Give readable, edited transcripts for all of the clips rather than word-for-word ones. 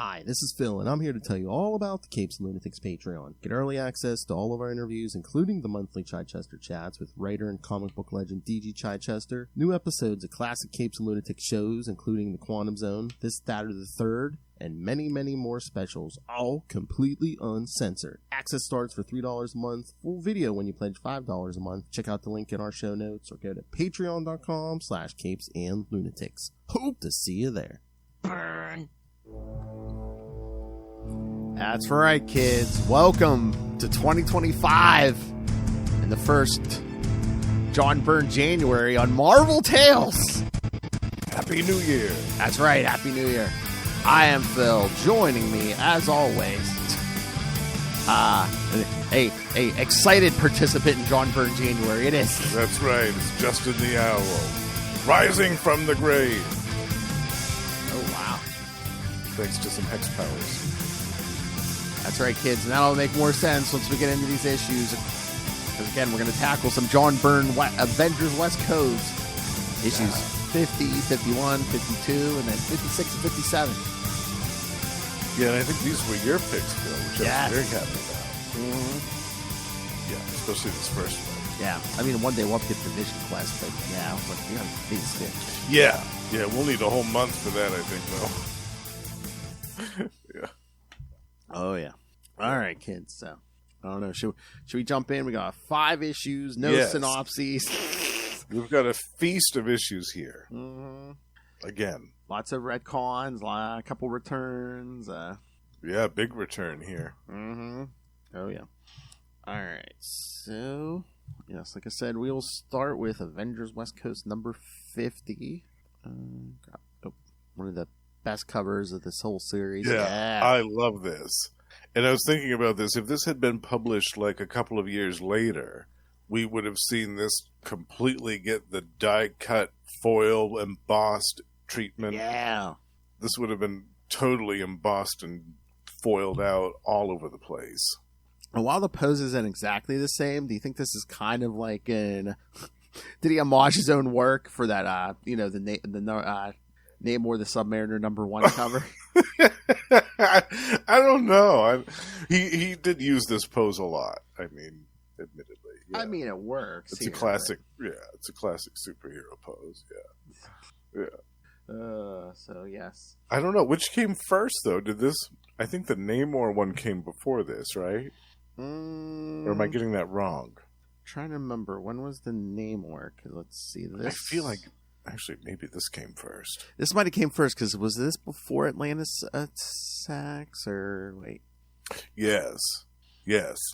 Hi, this is Phil, and I'm here to tell you all about the Capes and Lunatics Patreon. Get early access to all of our interviews, including the monthly Chichester chats with writer and comic book legend D.G. Chichester, new episodes of classic Capes and Lunatics shows, including The Quantum Zone, This, That, or the Third, and many, many more specials, all completely uncensored. Access starts for $3 a month, full video when you pledge $5 a month. Check out the link in our show notes, or go to patreon.com/CapesandLunatics. Hope to see you there. Burn! That's right, kids. Welcome to 2025 and the first John Byrne January on Marvel Tales. Happy New Year. That's right, Happy New Year. I am Phil. Joining me, as always, a excited participant in John Byrne January. It is. That's right. It's Justin the Owl, rising from the grave. Oh, wow. Thanks to some hex powers. That's right, kids. And that'll make more sense once we get into these issues. Because, again, we're going to tackle some John Byrne Avengers West Coast issues 50, 51, 52, and then 56 and 57. Yeah, and I think these were your picks, Phil, which I'm very happy about. Mm-hmm. Yeah, especially this first one. Yeah. I mean, one day we'll have to get the Vision Quest, but yeah, like, we got these fixed. Yeah, we'll need a whole month for that, I think, though. Yeah. Oh, yeah. All right, kids. So, I don't know. Should we jump in? We got 5 issues, no synopses. We've got a feast of issues here. Mm-hmm. Again. Lots of retcons, a couple returns. Yeah, big return here. Mm-hmm. Oh, yeah. All right. So, yes, like I said, we'll start with Avengers West Coast number 50. One of the best covers of this whole series. Yeah, I love this. And I was thinking about this. If this had been published like a couple of years later, we would have seen this completely get the die-cut, foil, embossed treatment. Yeah. This would have been totally embossed and foiled out all over the place. And while the pose isn't exactly the same, do you think this is kind of like did he homage his own work for that, the Namor the Submariner #1 cover? I don't know. He did use this pose a lot. I mean, admittedly. Yeah. I mean, it works. It's a classic. But... Yeah, it's a classic superhero pose. Yeah. So yes. I don't know which came first though. Did this? I think the Namor one came before this, right? Or am I getting that wrong? I'm trying to remember, when was the Namor? Let's see this. I feel like actually maybe this came first. This might have came first because was this before Atlantis attacks or wait? Yes.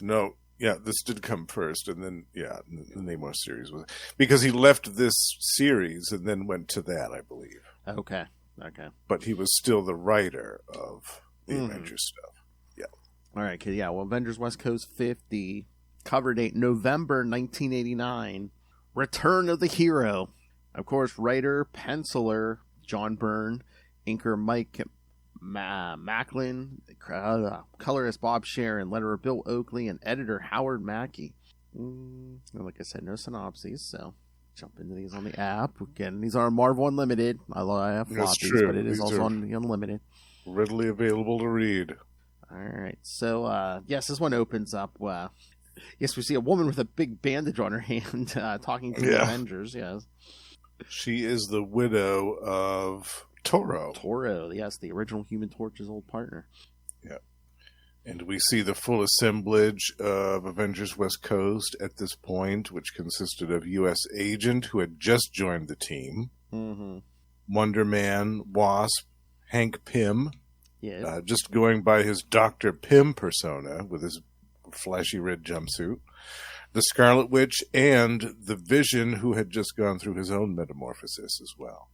No. Yeah, this did come first, and then the Namor series was because he left this series and then went to that, I believe. Okay. But he was still the writer of the Avengers stuff. Yeah. All right, kid. Yeah. Well, Avengers West Coast 50, cover date November 1989. Return of the Hero. Of course, writer, penciler John Byrne, inker Mike Macklin, colorist Bob Sharon, letterer Bill Oakley, and editor Howard Mackey. Like I said, no synopses, so jump into these on the app. Again, these are Marvel Unlimited. I have floppies, but it is also on the Unlimited. Readily available to read. All right, so yes, this one opens up. Yes, we see a woman with a big bandage on her hand talking to the Avengers. Yes, she is the widow of Toro, yes, the original Human Torch's old partner. Yeah. And we see the full assemblage of Avengers West Coast at this point, which consisted of U.S. Agent, who had just joined the team, Wonder Man, Wasp, Hank Pym, just going by his Dr. Pym persona with his flashy red jumpsuit, the Scarlet Witch, and the Vision, who had just gone through his own metamorphosis as well.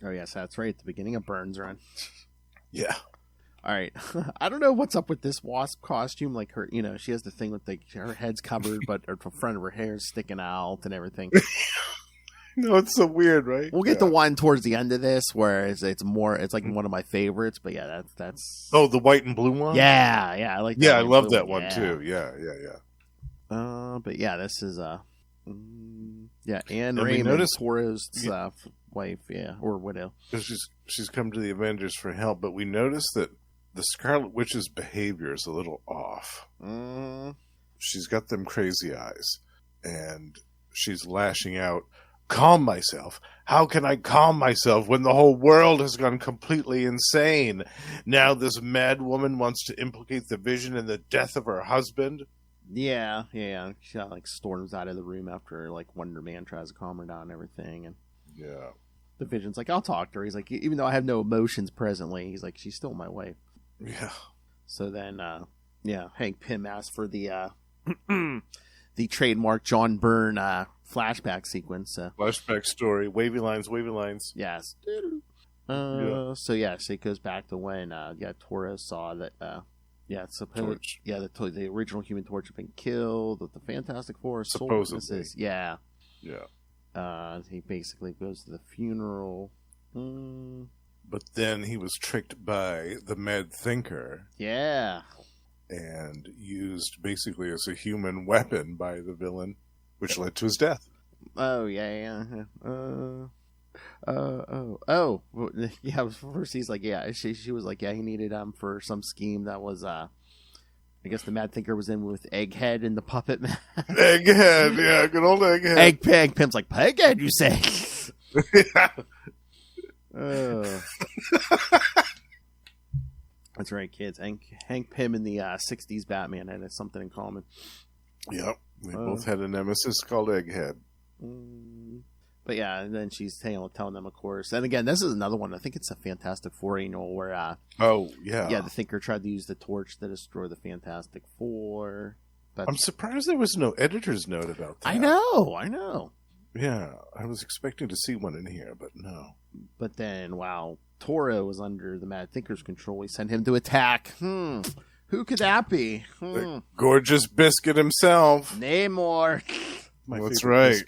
Oh, yes, that's right. At the beginning of Byrne's run. Yeah. All right. I don't know what's up with this Wasp costume. Like her, she has the thing with her head's covered, but the front of her hair is sticking out and everything. No, it's so weird, right? We'll get the one towards the end of this where it's like one of my favorites. But yeah, that's. Oh, the white and blue one? Yeah, I like that. Yeah, I love that one too. Yeah. But yeah, this is Anne Raymond, Toro's wife, or widow. She's come to the Avengers for help, but we notice that the Scarlet Witch's behavior is a little off. She's got them crazy eyes, and she's lashing out. Calm myself. How can I calm myself when the whole world has gone completely insane? Now this mad woman wants to implicate the Vision in the death of her husband. Yeah. She like storms out of the room after like Wonder Man tries to calm her down and everything, and Yeah. the Vision's like, I'll talk to her. He's like, even though I have no emotions presently, he's like, she's still my wife. Yeah. So then, Hank Pym asks for the the trademark John Byrne flashback sequence. Flashback story. Wavy lines. Yes. Yeah. So yes, it goes back to when Toro saw that Torch. the original Human Torch had been killed with the Fantastic Four Supposedly. Yeah. Yeah. He basically goes to the funeral. But then he was tricked by the Mad Thinker Yeah. and used basically as a human weapon by the villain, which led to his death. Oh yeah. Yeah. First he's like, yeah. She was like, yeah. He needed for some scheme that was I guess the Mad Thinker was in with Egghead and the puppet man. Egghead, yeah, good old Egghead. Eggpeg. Pim's like, Peghead, you say? That's right, kids. Hank Pym and the '60s Batman had something in common. Yep, they both had a nemesis called Egghead. But yeah, and then she's telling them, of course. And again, this is another one. I think it's a Fantastic Four annual where the Thinker tried to use the torch to destroy the Fantastic Four. But I'm surprised there was no editor's note about that. I know. Yeah, I was expecting to see one in here, but no. But then, while Toro was under the Mad Thinker's control, he sent him to attack. Who could that be? The gorgeous Biscuit himself. Namor. That's right.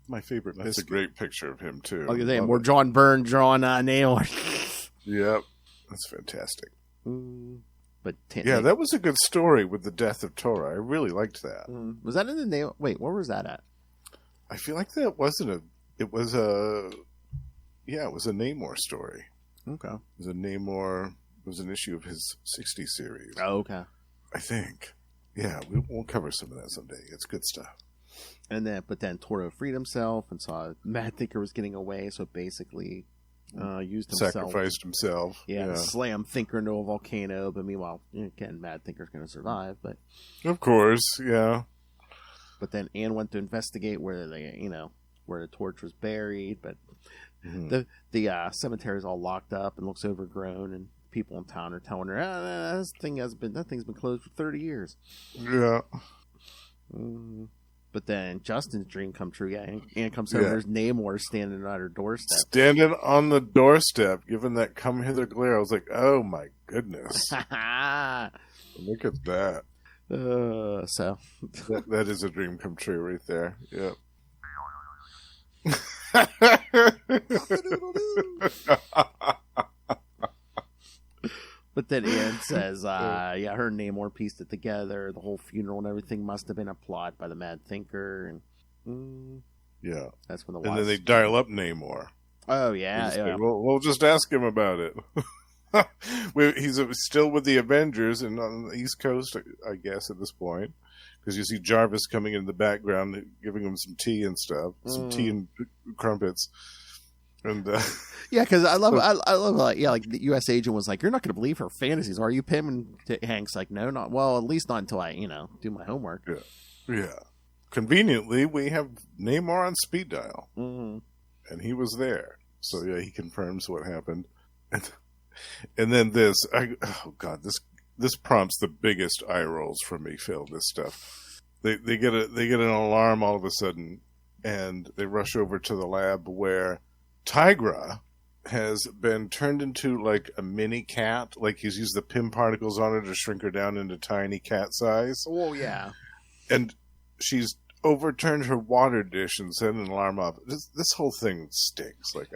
My favorite. That's a great picture of him too. Look at that. More John Byrne drawing Namor. Yep, that's fantastic. But that was a good story with the death of Toro. I really liked that. Was that in the name? Wait, where was that at? I feel like that wasn't a. It was a. Yeah, it was a Namor story. Okay. It was a Namor. It was an issue of his '60s series. Oh, okay. I think. Yeah, we'll cover some of that someday. It's good stuff. And then Toro freed himself and saw Mad Thinker was getting away, so basically used himself. Sacrificed himself. Yeah. Slam Thinker into a volcano, but meanwhile, again, Mad Thinker's going to survive. But of course, yeah. But then Anne went to investigate where where the torch was buried, but the cemetery is all locked up and looks overgrown, and people in town are telling her, that thing's been closed for 30 years. Yeah. But then Justin's dream come true. Yeah, Anne comes over. There's Namor standing at her doorstep. Standing on the doorstep, giving that come hither glare. I was like, oh my goodness. Look at that. So that is a dream come true right there. Yep. But then Anne says, her and Namor pieced it together. The whole funeral and everything must have been a plot by the Mad Thinker. And yeah, that's when and then they dial up Namor. Oh yeah, Say, we'll just ask him about it. He's still with the Avengers and on the East Coast, I guess, at this point, because you see Jarvis coming in the background, giving him some tea and stuff, some tea and crumpets. And yeah, because I love like the U.S. agent was like, "You're not going to believe her fantasies, are you, Pym?" And Hank's like, "No, not well. At least not until I, do my homework." Yeah. Conveniently, we have Namor on speed dial, and he was there. So yeah, he confirms what happened, and then this prompts the biggest eye rolls from me, Phil. This stuff, they get an alarm all of a sudden, and they rush over to the lab where Tigra has been turned into like a mini cat. Like he's used the Pym particles on her to shrink her down into tiny cat size. Oh yeah. And she's overturned her water dish and set an alarm off. This whole thing stinks. Like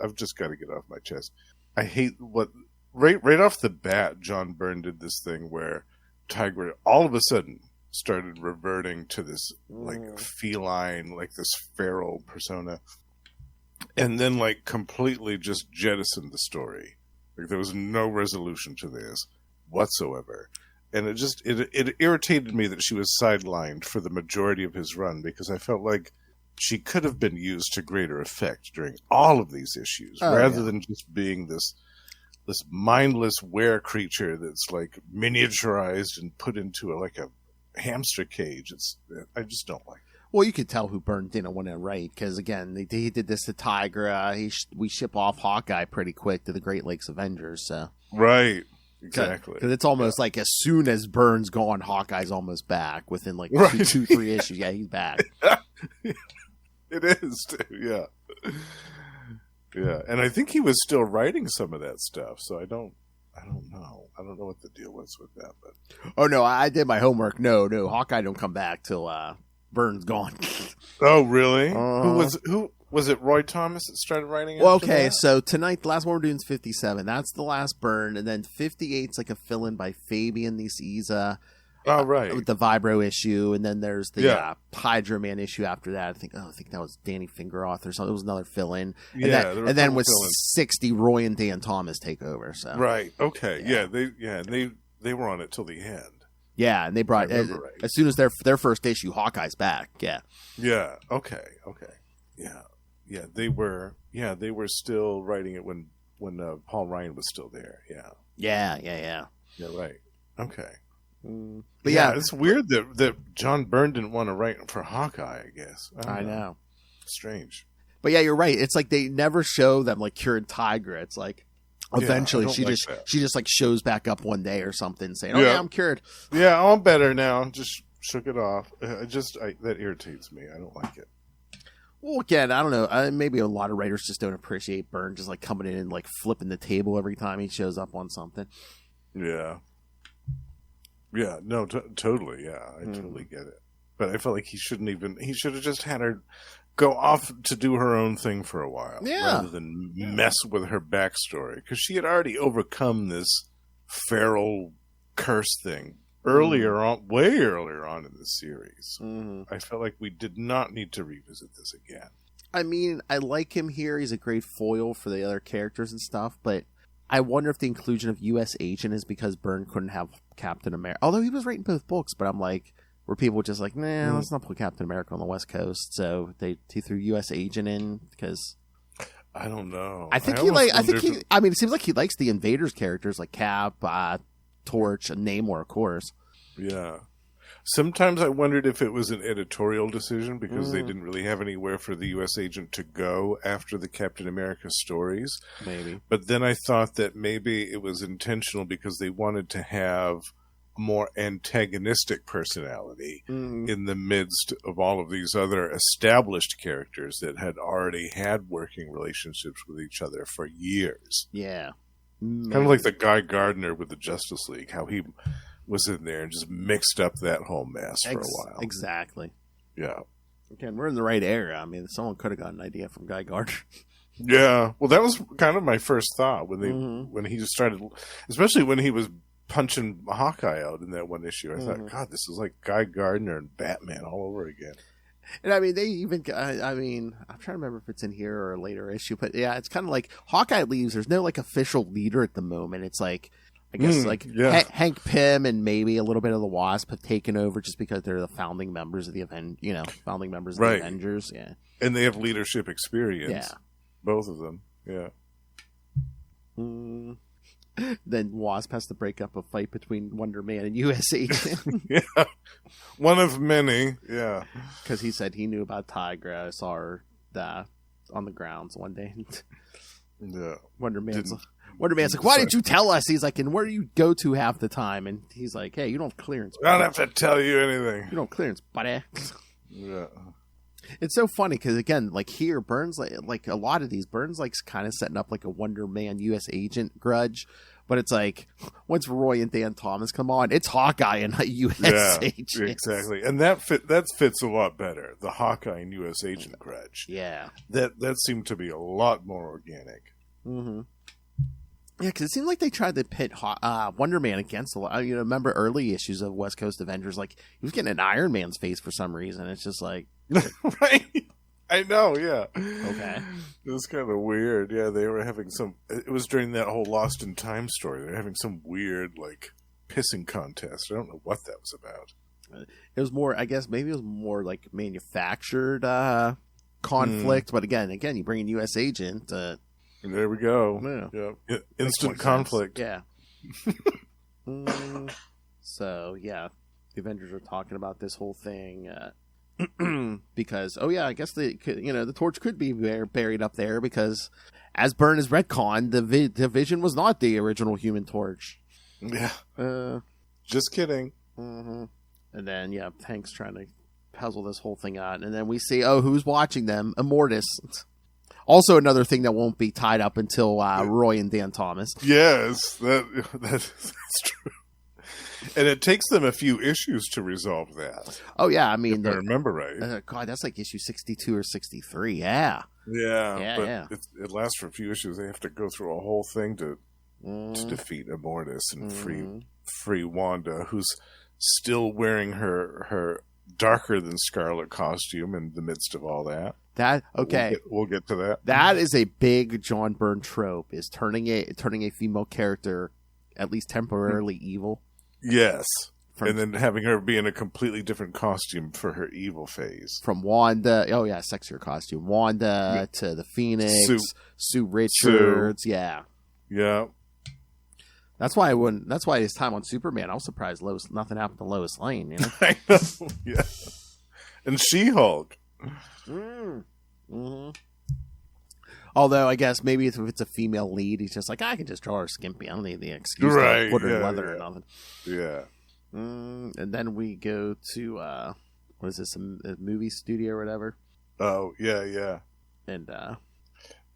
I've just got to get off my chest. I hate what right off the bat, John Byrne did this thing where Tigra all of a sudden started reverting to this like feline, like this feral persona. And then, like, completely just jettisoned the story. Like, there was no resolution to this whatsoever. And it irritated me that she was sidelined for the majority of his run, because I felt like she could have been used to greater effect during all of these issues, rather than just being this mindless were creature that's like miniaturized and put into a hamster cage. I just don't like it. Well, you could tell who Byrne didn't want to write, because again, he did this to Tigra. We ship off Hawkeye pretty quick to the Great Lakes Avengers, so right, exactly. Because it's almost like as soon as Byrne's gone, Hawkeye's almost back within like two, 3 issues. Yeah, he's back. It is too. Yeah, yeah, and I think he was still writing some of that stuff. So I don't know. I don't know what the deal was with that. But oh no, I did my homework. No, Hawkeye don't come back till Byrne's gone. Oh, really? Who was it? Roy Thomas that started writing it? Well, okay, so tonight, the last one we're doing is 57. That's the last Byrne, and then 58's like a fill-in by Fabian Nicieza. Oh, right. With the Vibro issue, and then there's the Hydra Man issue after that. I think that was Danny Fingeroth or something. It was another fill-in. And then with 60, Roy and Dan Thomas take over. So right. Okay. Yeah. They were on it till the end. Yeah, and they brought as soon as their first issue, Hawkeye's back. Yeah. Yeah. Okay. Yeah. Yeah. They were still writing it when Paul Ryan was still there. Yeah. Yeah. Yeah. Right. Okay. But yeah, it's weird that John Byrne didn't want to write for Hawkeye. I guess I know. Strange. But yeah, you're right. It's like they never show them like cured Tigra. It's like eventually she just like shows back up one day or something, saying, "Oh yeah, I'm cured." Yeah, I'm better now. Just shook it off. That irritates me. I don't like it. Well, again, I don't know. Maybe a lot of writers just don't appreciate Byrne just like coming in and like flipping the table every time he shows up on something. Yeah. Yeah, no, totally. Yeah, I totally get it. But I felt like he should have just had her go off to do her own thing for a while. Yeah. Rather than mess with her backstory. Because she had already overcome this feral curse thing way earlier on in the series. I felt like we did not need to revisit this again. I mean, I like him here. He's a great foil for the other characters and stuff, but I wonder if the inclusion of U.S. Agent is because Byrne couldn't have Captain America. Although he was writing both books, but I'm like, were people just like, nah, let's not put Captain America on the West Coast? So he threw U.S. Agent in because I don't know. I think it seems like he likes the Invaders characters like Cap, Torch, and Namor, of course. Yeah. Sometimes I wondered if it was an editorial decision because they didn't really have anywhere for the U.S. Agent to go after the Captain America stories. Maybe. But then I thought that maybe it was intentional because they wanted to have a more antagonistic personality in the midst of all of these other established characters that had already had working relationships with each other for years. Yeah. Kind of like the Guy Gardner with the Justice League, how he was in there and just mixed up that whole mess for a while. Exactly. Yeah. Again, we're in the right era. I mean, someone could have gotten an idea from Guy Gardner. Yeah. Well, that was kind of my first thought when he just started, especially when he was punching Hawkeye out in that one issue. I thought, God, this is like Guy Gardner and Batman all over again. And I mean, I'm trying to remember if it's in here or a later issue, but yeah, it's kind of like Hawkeye leaves. There's no like official leader at the moment. It's like, I guess Hank Pym and maybe a little bit of the Wasp have taken over just because they're the founding members of the the Avengers. Yeah, and they have leadership experience. Yeah, both of them. Yeah. Then Wasp has to break up a fight between Wonder Man and U.S. Agent. Yeah, one of many. Yeah, because he said he knew about Tigra. I saw her on the grounds one day. Yeah, Wonder Man's like, why didn't you tell us? He's like, and where do you go to half the time? And he's like, hey, you don't have clearance. I don't have to tell you anything. You don't have clearance, buddy. Yeah. It's so funny because, again, like here, Byrne's like a lot of these, Byrne's like kind of setting up like a Wonder Man U.S. Agent grudge. But it's like, once Roy and Dan Thomas come on, it's Hawkeye and U.S. Agent. Exactly. And that fits a lot better, the Hawkeye and U.S. Agent grudge. Yeah. That seemed to be a lot more organic. Mm-hmm. Yeah, because it seemed like they tried to pit Wonder Man against a lot. Remember early issues of West Coast Avengers? Like, he was getting an Iron Man's face for some reason. It's just like... Right? I know, yeah. Okay. It was kind of weird. Yeah, they were having some... It was during that whole Lost in Time story. They were having some weird, like, pissing contest. I don't know what that was about. It was more, I guess, maybe it was more like manufactured conflict. But again, you bring in U.S. agent. There we go. Yeah. Instant conflict. Yeah. So, yeah, the Avengers are talking about this whole thing because, I guess the torch could be buried up there because, as Byrne has retconned, the Vision was not the original Human Torch. Yeah. Just kidding. Mm-hmm. And then, Hank's trying to puzzle this whole thing out. And then we see, who's watching them? Immortus. Also another thing that won't be tied up until Roy and Dan Thomas. Yes, that's true. And it takes them a few issues to resolve that. Oh, yeah. I mean, if I remember right. God, that's like issue 62 or 63. Yeah. Yeah. It lasts for a few issues. They have to go through a whole thing to defeat Immortus and free Wanda, who's still wearing her darker than Scarlet costume in the midst of all that. We'll get to that. That is a big John Byrne trope, is turning a female character at least temporarily evil. Yes. And then having her be in a completely different costume for her evil phase. From Wanda, sexier costume. Wanda to the Phoenix, Sue Richards, yeah. That's why his time on Superman, I was surprised nothing happened to Lois Lane, you know? I know, yeah. And She-Hulk. Mm-hmm. Although, I guess maybe if it's a female lead, he's just like, I can just draw her skimpy. I don't need the excuse to put her in leather or nothing. Yeah. And then we go to, what is this, a movie studio or whatever? Oh, yeah. And,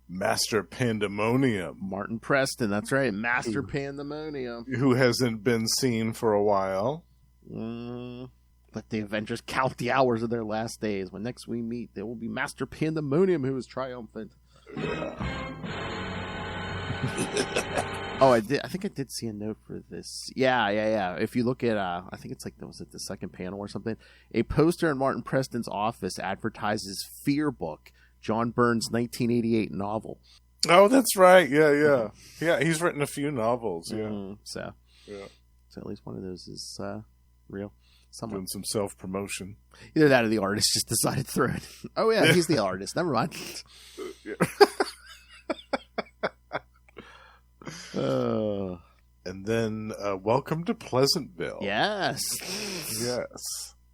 Master Pandemonium. Martin Preston, that's right. Master Pandemonium. Who hasn't been seen for a while. Let the Avengers count the hours of their last days. When next we meet, there will be Master Pandemonium who is triumphant. I think I did see a note for this. Yeah. If you look at, I think it's like, was it the second panel or something? A poster in Martin Preston's office advertises Fear Book, John Byrne's 1988 novel. Oh, that's right. Yeah. Yeah, he's written a few novels. Yeah. So at least one of those is real. Someone doing some self-promotion. Either that or the artist just decided to throw it. Oh, yeah, he's the artist. Never mind. And then, welcome to Pleasantville. Yes.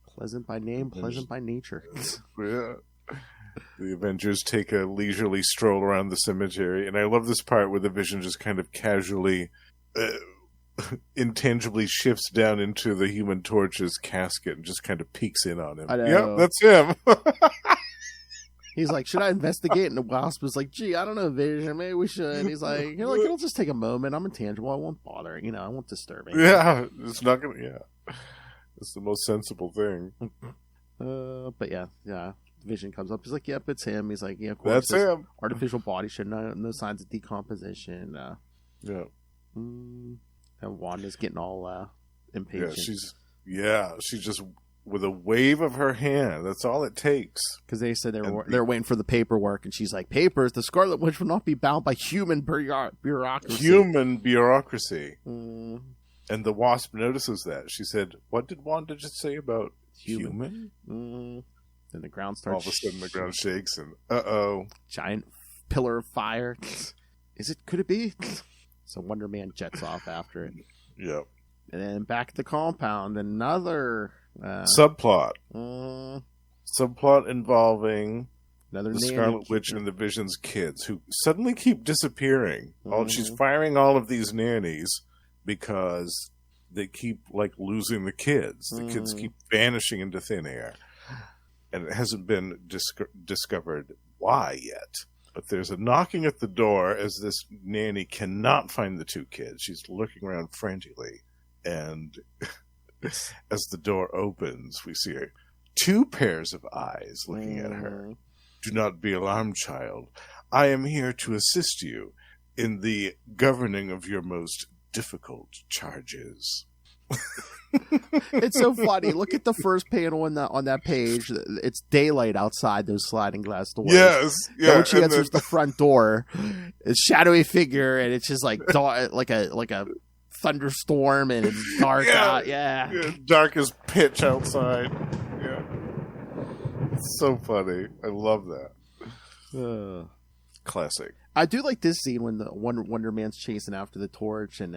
Pleasant by name, pleasant by nature. Yeah. The Avengers take a leisurely stroll around the cemetery, and I love this part where the Vision just kind of casually... intangibly shifts down into the Human Torch's casket and just kind of peeks in on him. I know. Yep, that's him. He's like, should I investigate? And the Wasp was like, gee, I don't know, Vision. Maybe we should. And he's like, it'll just take a moment. I'm intangible. I won't bother. I won't disturb it. Yeah, it's not going to, it's the most sensible thing. But yeah. Vision comes up. He's like, yep, it's him. He's like, yeah, of course. That's him. Artificial body should no signs of decomposition. And Wanda's getting all impatient. She's just with a wave of her hand. That's all it takes. Because they said they're waiting for the paperwork, and she's like, "Papers? The Scarlet Witch will not be bound by human bureaucracy." Human bureaucracy. And the Wasp notices that. She said, "What did Wanda just say about human?" Then the ground starts. All of a sudden, the ground shakes, and giant pillar of fire. Could it be? So Wonder Man jets off after it. Yep. And then back at the compound, another subplot. Subplot involving another the Scarlet Witch and the Vision's kids, who suddenly keep disappearing. She's firing all of these nannies because they keep losing the kids. The kids keep vanishing into thin air, and it hasn't been discovered why yet. But there's a knocking at the door as this nanny cannot find the two kids. She's looking around frantically. And as the door opens, we see two pairs of eyes looking at her. Do not be alarmed, child. I am here to assist you in the governing of your most difficult charges. It's so funny. Look at the first panel on that page. It's daylight outside those sliding glass doors. Yes, yeah. Then when she answers the front door, it's shadowy figure, and it's just like like a thunderstorm, and it's dark out. Yeah, dark as pitch outside. Yeah, it's so funny. I love that. Classic. I do like this scene when the Wonder Man's chasing after the torch, and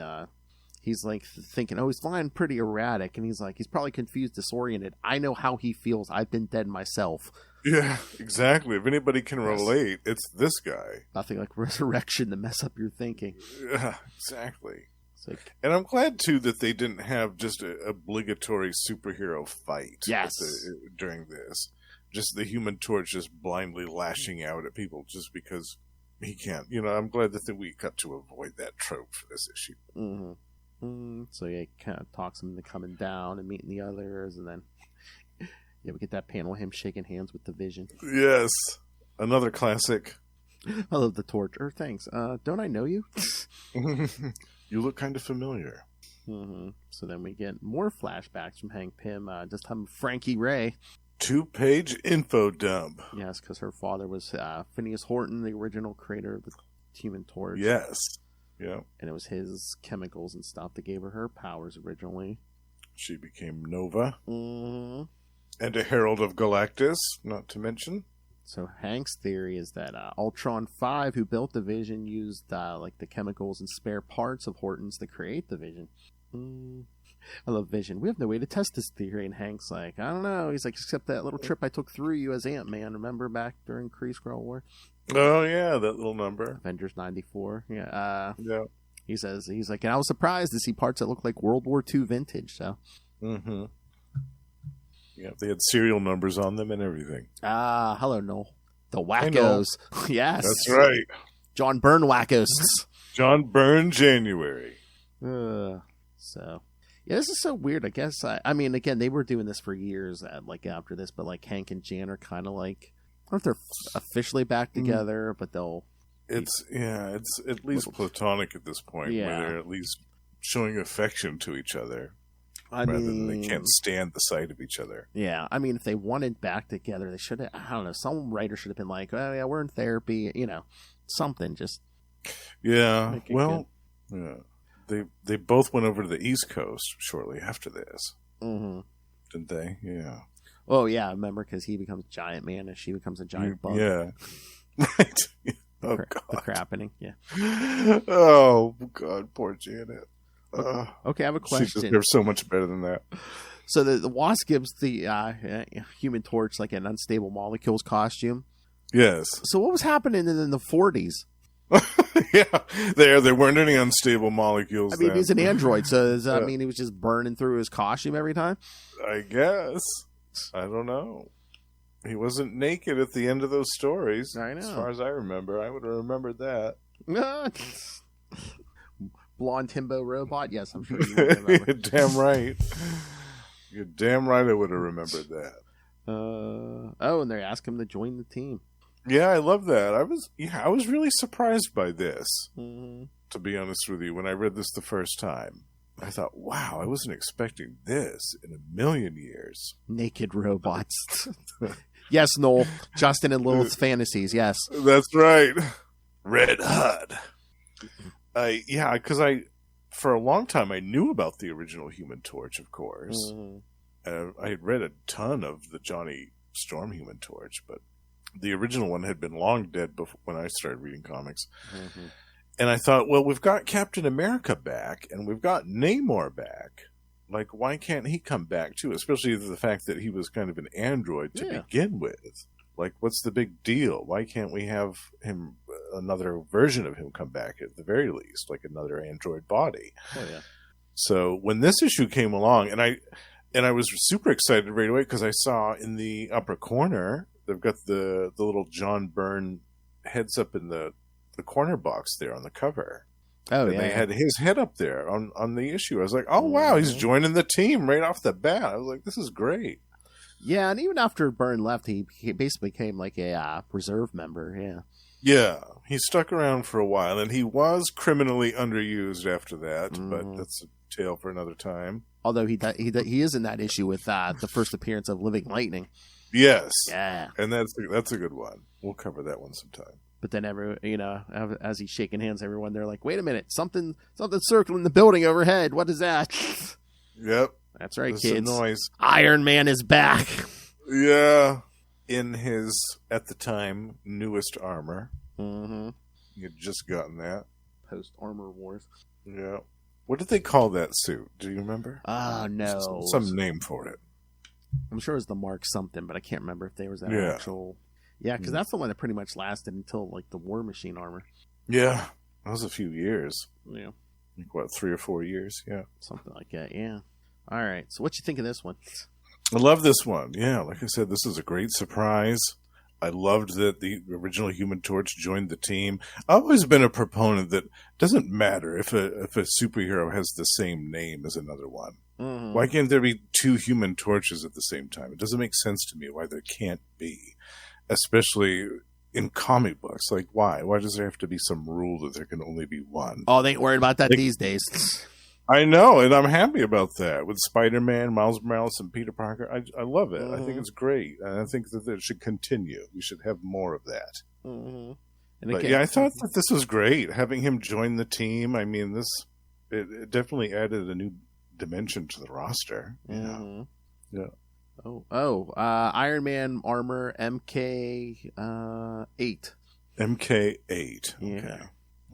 he's like thinking, oh, he's flying pretty erratic. And he's like, he's probably confused, disoriented. I know how he feels. I've been dead myself. Yeah, exactly. If anybody can relate, it's this guy. Nothing like resurrection to mess up your thinking. Yeah, exactly. Like, and I'm glad, too, that they didn't have just an obligatory superhero fight during this. Just the Human Torch just blindly lashing out at people just because he can't. I'm glad that we got to avoid that trope for this issue. Mm-hmm. So he kind of talks him into coming down and meeting the others, and then we get that panel of him shaking hands with the Vision. Yes, another classic. I love the Torch. Thanks. Don't I know you? You look kind of familiar. Mm-hmm. So then we get more flashbacks from Hank Pym. This time Frankie Ray. 2-page info dump. Yes, because her father was Phineas Horton, the original creator of the Human Torch. Yes. Yeah. And it was his chemicals and stuff that gave her powers originally. She became Nova. Mm-hmm. And a Herald of Galactus, not to mention. So Hank's theory is that Ultron 5, who built the Vision, used like the chemicals and spare parts of Horton's to create the Vision. I love Vision. We have no way to test this theory. And Hank's like, I don't know. He's like, except that little trip I took through you as Ant-Man. Remember back during Kree-Skrull War? Oh, yeah, that little number. Avengers 94. Yeah. Yeah. He's like, and I was surprised to see parts that look like World War II vintage. So. Mm-hmm. Yeah, they had serial numbers on them and everything. Hello, Noel. The Wackos. Yes. That's right. John Byrne Wackos. John Byrne January. So. Yeah, this is so weird. I guess, I mean, again, they were doing this for years, like, after this, but, like, Hank and Jan are kind of like, I don't know if they're officially back together, but they'll... It's at least platonic at this point, where they're at least showing affection to each other, rather than they can't stand the sight of each other. Yeah, I mean, if they wanted back together, they should have, I don't know, some writer should have been like, oh, yeah, we're in therapy, something, just... Yeah, well, yeah. They both went over to the East Coast shortly after this. Mm-hmm. Didn't they? Yeah. Oh, yeah, I remember, because he becomes Giant Man and she becomes a giant bug. Yeah. Right. Oh, God. The crappening, yeah. Oh, God, poor Janet. Okay, I have a question. She deserves so much better than that. So the Wasp gives the Human Torch like an unstable molecules costume. Yes. So what was happening in the 40s? Yeah, there weren't any unstable molecules. I mean, then. he's an android, so does that mean he was just burning through his costume every time? I guess. I don't know. He wasn't naked at the end of those stories. I know. As far as I remember, I would have remembered that. Blonde himbo robot? Yes, I'm sure you would remember. You're damn right. You're damn right I would have remembered that. And they ask him to join the team. Yeah, I love that. I was really surprised by this, to be honest with you. When I read this the first time, I thought, wow, I wasn't expecting this in a million years. Naked robots. Yes, Noel. Justin and Lilith's fantasies, yes. That's right. Red Hud. Because for a long time, I knew about the original Human Torch, of course. I had read a ton of the Johnny Storm Human Torch, but the original one had been long dead when I started reading comics. And I thought, well, we've got Captain America back, and we've got Namor back. Like, why can't he come back, too? Especially the fact that he was kind of an android to begin with. Like, what's the big deal? Why can't we have him, another version of him come back at the very least? Like another android body. Oh, yeah. So when this issue came along, and I was super excited right away because I saw in the upper corner, they've got the little John Byrne heads up in the corner box there on the cover. Oh, and they had his head up there on the issue. I was like, oh, wow, he's joining the team right off the bat. I was like, this is great. Yeah, and even after Byrne left, he basically became like a reserve member, Yeah, he stuck around for a while, and he was criminally underused after that, but that's a tale for another time. Although he is in that issue with the first appearance of Living Lightning. Yes. Yeah. And that's a good one. We'll cover that one sometime. But then as he's shaking hands, everyone, they're like, wait a minute, something circling the building overhead. What is that? Yep. That's right, That's kids. a noise. Iron Man is back. Yeah. In his, at the time, newest armor. Mm-hmm. He had just gotten that. Post-Armor Wars. Yeah. What did they call that suit? Do you remember? No. Some name for it. I'm sure it was the Mark something, but I can't remember if there was that actual... Yeah, because that's the one that pretty much lasted until, like, the War Machine armor. Yeah. That was a few years. Yeah. Like, what, 3 or 4 years? Yeah. Something like that, yeah. All right, so what you think of this one? I love this one. Yeah, like I said, this is a great surprise. I loved that the original Human Torch joined the team. I've always been a proponent that it doesn't matter if a superhero has the same name as another one. Mm-hmm. Why can't there be 2 Human Torches at the same time? It doesn't make sense to me why there can't be, especially in comic books. Like, why? Why does there have to be some rule that there can only be one? Oh, they ain't worried about that these days. I know, and I'm happy about that. With Spider-Man, Miles Morales, and Peter Parker, I love it. Mm-hmm. I think it's great, and I think that it should continue. We should have more of that. Mm-hmm. But yeah, I thought that this was great. Having him join the team, I mean, it definitely added a new dimension to the roster. Mm-hmm. Yeah. Iron Man armor MK 8. MK8. Yeah. Okay.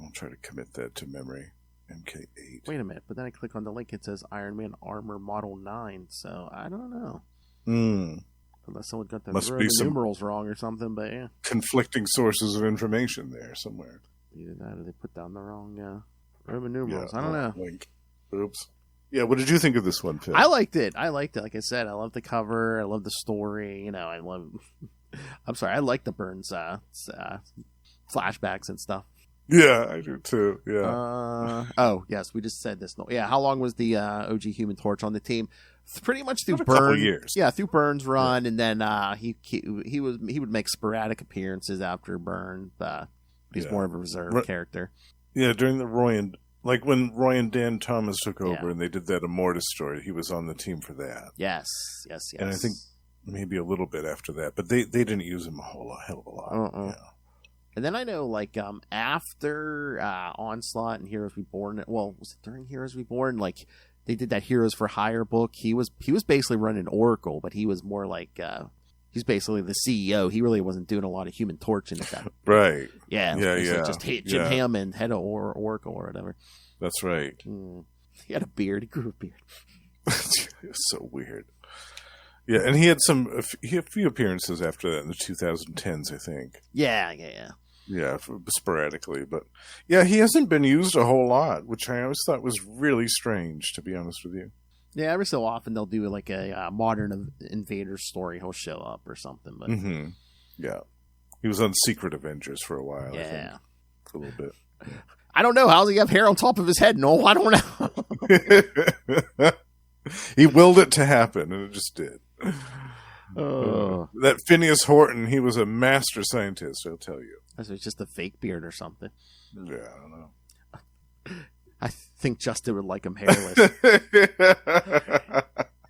I'll try to commit that to memory. MK8. Wait a minute, but then I click on the link. It says Iron Man Armor Model 9, so I don't know. Unless someone got the numerals wrong or something, but yeah. Conflicting sources of information there somewhere. Either that or they put down the wrong Roman numerals. I don't know. Link. Oops. Yeah, what did you think of this one, Phil? I liked it. Like I said, I love the cover. I love the story. I love... I'm sorry, I like the Byrne's flashbacks and stuff. Yeah, I do too. Yeah. Yes, we just said this. Yeah, how long was the OG Human Torch on the team? Pretty much through Byrne. Couple years. Yeah, through Byrne's run, and then he would make sporadic appearances after Byrne. He's more of a reserve character. Yeah, during the when Roy and Dan Thomas took over, and they did that Immortus story, he was on the team for that. Yes. And I think maybe a little bit after that, but they didn't use him a hell of a lot. Yeah. And then I know, after Onslaught and Heroes Reborn, well, was it during Heroes Reborn? They did that Heroes for Hire book. He was basically running Oracle, but he was more he's basically the CEO. He really wasn't doing a lot of Human Torching at that. Right. Yeah. Just Jim Hammond, head of Oracle or whatever. That's right. He had a beard. He grew a beard. It's so weird. Yeah, and he had a few appearances after that in the 2010s, I think. Yeah. Yeah, sporadically. But yeah, he hasn't been used a whole lot, which I always thought was really strange, to be honest with you. Yeah, every so often they'll do a modern Invader story. He'll show up or something. But yeah, he was on Secret Avengers for a while. Yeah, I think, for a little bit. I don't know. How does he have hair on top of his head? No, I don't know. He willed it to happen, and it just did. That Phineas Horton, he was a master scientist, I'll tell you. So it's just a fake beard or something. Yeah, I don't know. I think Justin would like him hairless.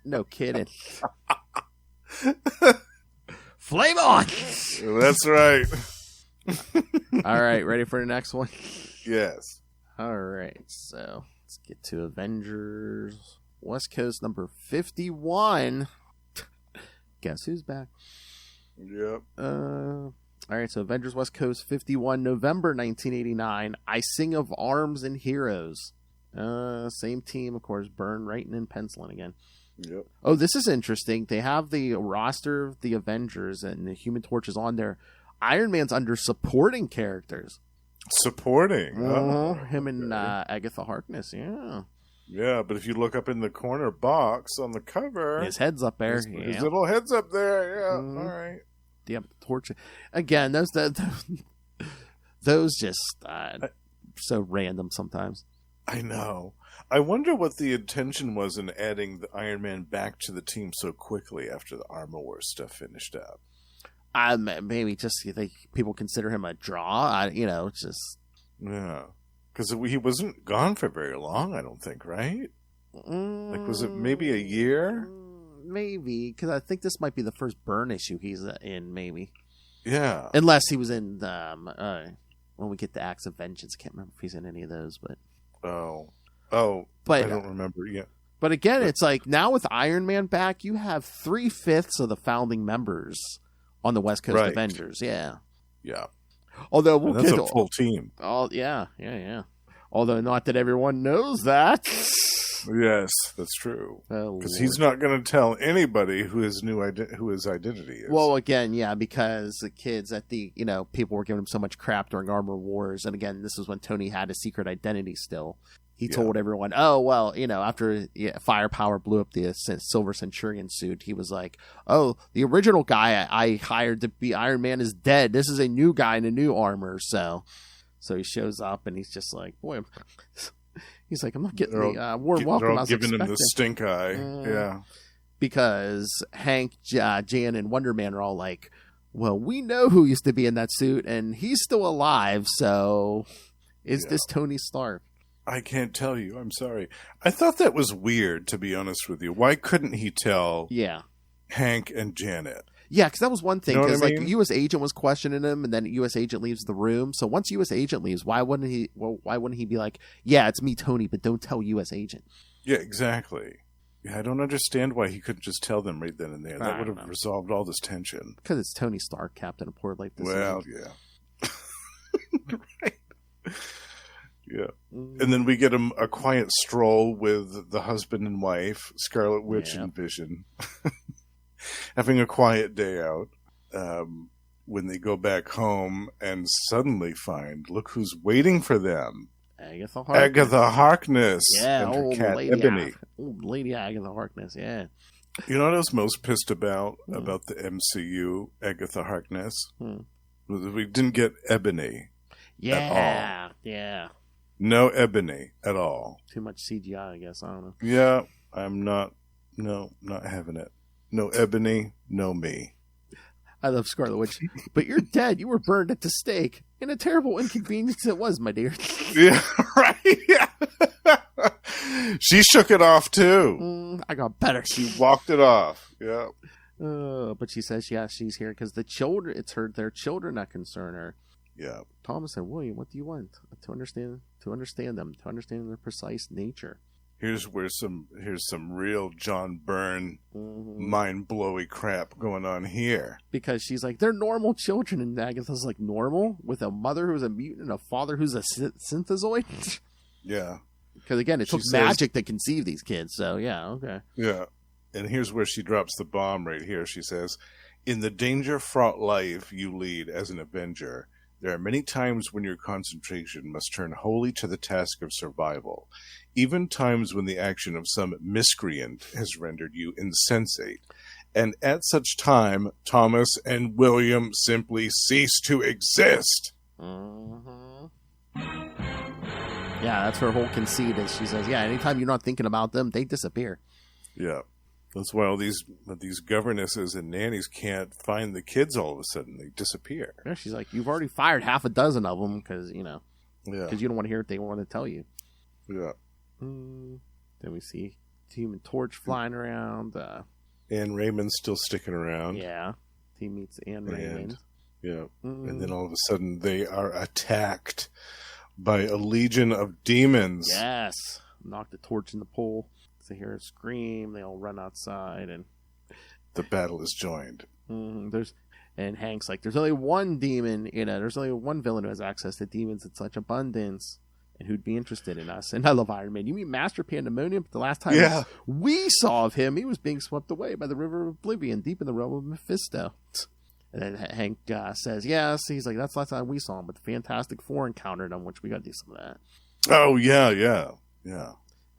No kidding. Flame on! That's right. All right, ready for the next one? Yes. All right, so let's get to Avengers West Coast number 51. Guess who's back? Yep. All right, so Avengers West Coast 51, November 1989. I Sing of Arms and Heroes. Same team, of course. Byrne writing and penciling again. Yep. Oh, this is interesting. They have the roster of the Avengers and the Human Torch is on there. Iron Man's under supporting characters. Supporting? Him and Agatha Harkness, yeah. Yeah, but if you look up in the corner box on the cover... His head's up there. His little head's up there, yeah. All right. Yep, torch. Again, those just so random sometimes. I know. I wonder what the intention was in adding the Iron Man back to the team so quickly after the Armor Wars stuff finished up. Maybe just people consider him a draw. It's just Yeah, because he wasn't gone for very long. I don't think, right? Like, was it maybe a year? Maybe, because I think this might be the first Byrne issue he's in. Maybe. Yeah. Unless he was in when we get the Acts of Vengeance. Can't remember if he's in any of those, but but I don't remember. Yeah. But again, it's like now with Iron Man back, you have 3/5 of the founding members on the West Coast Avengers. Yeah. Yeah. Although that's a full team. Oh yeah. Although not that everyone knows that. Yes, that's true. Because he's not going to tell anybody who his identity is. Well, again, yeah, because the kids people were giving him so much crap during Armor Wars, and again, this is when Tony had his secret identity still. He told everyone, oh, well, after Firepower blew up the Silver Centurion suit, he was like, oh, the original guy I hired to be Iron Man is dead. This is a new guy in a new armor. So he shows up, and he's just like, boy, he's like, I'm not getting the warm welcome. They're all giving him the stink eye. Yeah. Because Hank, Jan, and Wonder Man are all like, well, we know who used to be in that suit, and he's still alive, so is this Tony Stark? I can't tell you. I'm sorry. I thought that was weird, to be honest with you. Why couldn't he tell Hank and Janet? Yeah, because that was one thing. Because U.S. Agent was questioning him, and then U.S. Agent leaves the room. So once U.S. Agent leaves, why wouldn't he be like, yeah, it's me, Tony, but don't tell U.S. Agent? Yeah, exactly. Yeah, I don't understand why he couldn't just tell them right then and there. That would have resolved all this tension. Because it's Tony Stark, Captain of Port like this. Well, yeah. Right. Yeah. And then we get a quiet stroll with the husband and wife, Scarlet Witch and Vision, having a quiet day out when they go back home and suddenly find, look who's waiting for them. Agatha Harkness. Yeah, and her cat Ebony. Old lady Agatha Harkness, yeah. You know what I was most pissed about the MCU, Agatha Harkness? We didn't get Ebony at all. Yeah. No Ebony at all. Too much CGI, I guess. I don't know. Yeah, I'm not having it. No Ebony, no me. I love Scarlet Witch. But you're dead. You were burned at the stake. And a terrible inconvenience it was, my dear. Yeah, right. Yeah. She shook it off, too. I got better. She walked it off. Yeah. But she says, she's here because the children, their children that concern her. Yeah. Thomas and William, what do you want? To understand them, to understand their precise nature. Here's some real John Byrne mind-blowy crap going on here. Because she's like, they're normal children, and Agatha's like, normal? With a mother who's a mutant and a father who's a synthezoid? Yeah. Because again, it took magic to conceive these kids, so yeah, okay. Yeah. And here's where she drops the bomb right here. She says, in the danger-fraught life you lead as an Avenger, there are many times when your concentration must turn wholly to the task of survival, even times when the action of some miscreant has rendered you insensate. And at such time, Thomas and William simply cease to exist. Yeah, that's her whole conceit is she says, anytime you're not thinking about them, they disappear. Yeah. That's why all these governesses and nannies can't find the kids all of a sudden. They disappear. Yeah, she's like, you've already fired half a dozen of them because, because you don't want to hear what they want to tell you. Yeah. Then we see Human Torch flying around. Anne Raymond's still sticking around. Yeah. He meets Anne Raymond. Yeah. And then all of a sudden they are attacked by a legion of demons. Yes. Knock the torch in the pool. They hear a scream. They all run outside, and the battle is joined. And Hank's like, "There's only one demon. There's only one villain who has access to demons in such abundance, and who'd be interested in us." And I love Iron Man. You mean Master Pandemonium? But the last time we saw of him, he was being swept away by the River of Oblivion, deep in the realm of Mephisto. And then Hank says, "Yes." He's like, "That's the last time we saw him." But the Fantastic Four encountered him, which we got to do some of that. Oh yeah.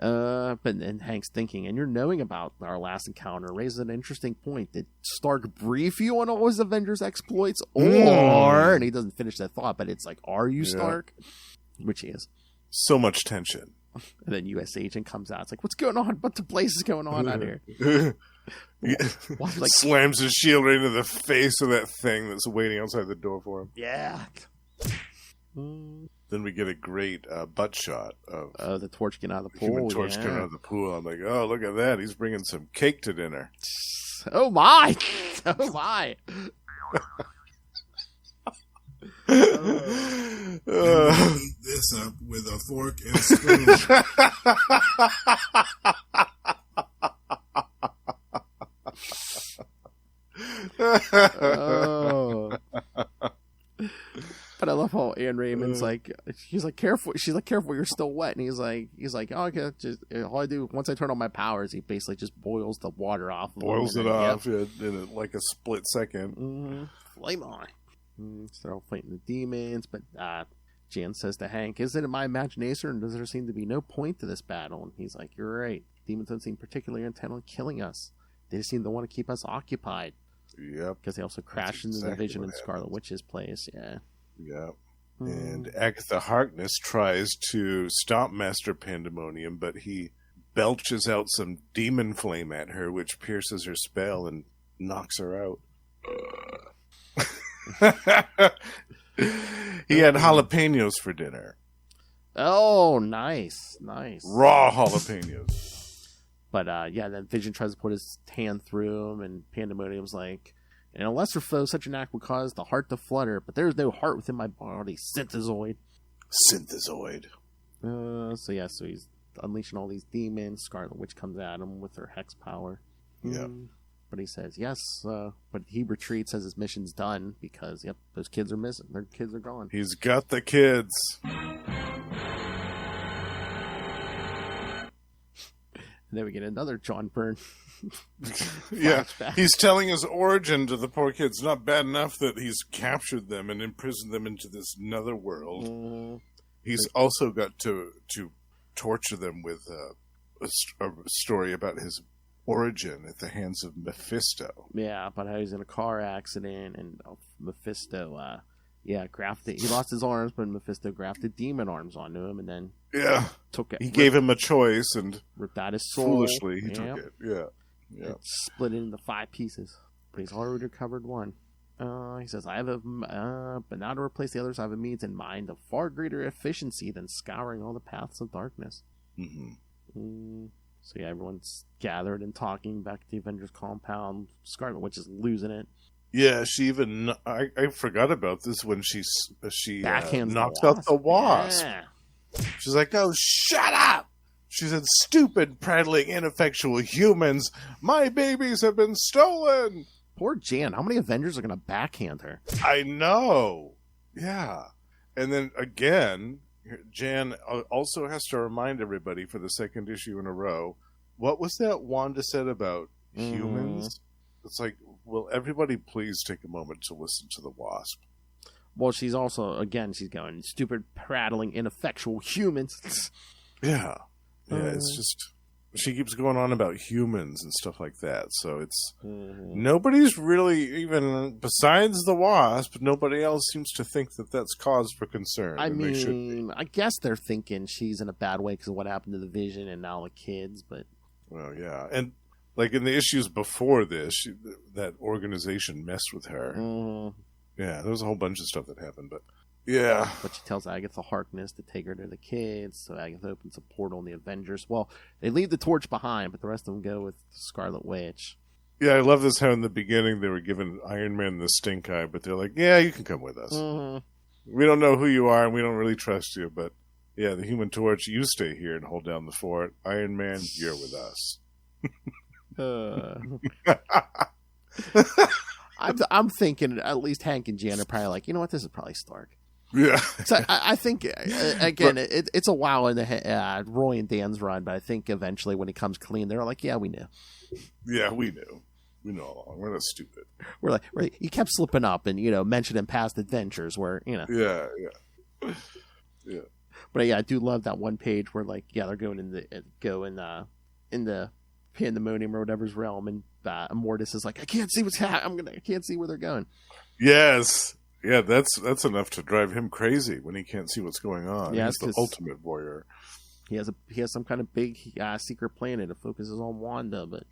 But then Hank's thinking, and you're knowing about our last encounter raises an interesting point. Did Stark brief you on all his Avengers exploits? Or, and he doesn't finish that thought, but it's like, are you Stark? Which he is. So much tension. And then U.S. Agent comes out. It's like, what's going on? What the place is going on out here? Like, slams his shield right into the face of that thing that's waiting outside the door for him. yeah. Then we get a great butt shot of The Torch getting out of the Human pool. Torch coming out of the pool. I'm like, oh, look at that. He's bringing some cake to dinner. Oh, my. Oh, my. Eat this up with a fork and spoon. Oh. But I love how Anne Raymond's like, she's like, careful. She's like, careful, you're still wet. And he's like, oh, okay, just all I do once I turn on my powers, he basically just boils the water off. Boils it off in like a split second. Mm-hmm. Flame on. So they're all fighting the demons, but Jan says to Hank, "Is it in my imagination, or does there seem to be no point to this battle?" And he's like, "You're right. Demons don't seem particularly intent on killing us. They just seem to want to keep us occupied." Yep. Because they also crashed into the Vision and Scarlet Witch's place. Yeah. Yep. And Agatha Harkness tries to stop Master Pandemonium, but he belches out some demon flame at her, which pierces her spell and knocks her out. He had jalapenos for dinner. Oh, nice. Raw jalapenos. But then Vision tries to put his hand through him, and Pandemonium's like, "In a lesser foe, such an act would cause the heart to flutter, but there is no heart within my body, Synthezoid." So he's unleashing all these demons. Scarlet Witch comes at him with her hex power. Yep. But he says, yes, but he retreats as his mission's done because, those kids are missing. Their kids are gone. He's got the kids. And then we get another John Byrne. Yeah, he's telling his origin to the poor kids. Not bad enough that he's captured them and imprisoned them into this nether world. He's also got to torture them with a story about his origin at the hands of Mephisto. Yeah, but how he's in a car accident, and Mephisto, grafted. He lost his arms, but Mephisto grafted demon arms onto him, and then took it. He gave him a choice, and ripped out his soul. Foolishly, he took it. Yeah. Split it into 5 pieces, but he's already recovered one. He says, "I have but now to replace the others, I have a means in mind of far greater efficiency than scouring all the paths of darkness." So everyone's gathered and talking back at the Avengers compound. Scarlet Witch is losing it. Yeah, she even I forgot about this when she knocks out out the wasp. Yeah. She's like, "Oh, shut up!" She said, "Stupid, prattling, ineffectual humans! My babies have been stolen!" Poor Jan. How many Avengers are going to backhand her? I know. Yeah. And then again, Jan also has to remind everybody for the second issue in a row, what was that Wanda said about humans? It's like, will everybody please take a moment to listen to the Wasp? Well, she's also, again, she's going, stupid, prattling, ineffectual humans. Yeah. It's just, she keeps going on about humans and stuff like that. So it's, nobody's really, even besides the Wasp, nobody else seems to think that that's cause for concern. I mean, I guess they're thinking she's in a bad way because of what happened to the Vision and now the kids, but. Well, yeah. And like in the issues before this, that organization messed with her. Yeah, there was a whole bunch of stuff that happened, but yeah. But she tells Agatha Harkness to take her to the kids, so Agatha opens a portal in the Avengers. Well, they leave the Torch behind, but the rest of them go with Scarlet Witch. Yeah, I love this how in the beginning they were giving Iron Man the stink eye, but they're like, yeah, you can come with us. We don't know who you are, and we don't really trust you, but yeah, the Human Torch, you stay here and hold down the fort. Iron Man, you're with us. I'm thinking at least Hank and Jan are probably like, you know what, this is probably Stark. Yeah. So I think, again, it's a while in the Roy and Dan's run, but I think eventually when it comes clean, they're like, yeah, we knew. Yeah, we knew. We know all along. We're not stupid. We're like, he kept slipping up and, mentioning past adventures where, Yeah. But yeah, I do love that one page where, like, they're going in the Pandemonium or whatever's realm, and Immortus is like, I can't see what's happening. I can't see where they're going. Yes. Yeah, that's enough to drive him crazy when he can't see what's going on. Yeah, he's the ultimate warrior. He has some kind of big secret planet that focuses on Wanda, but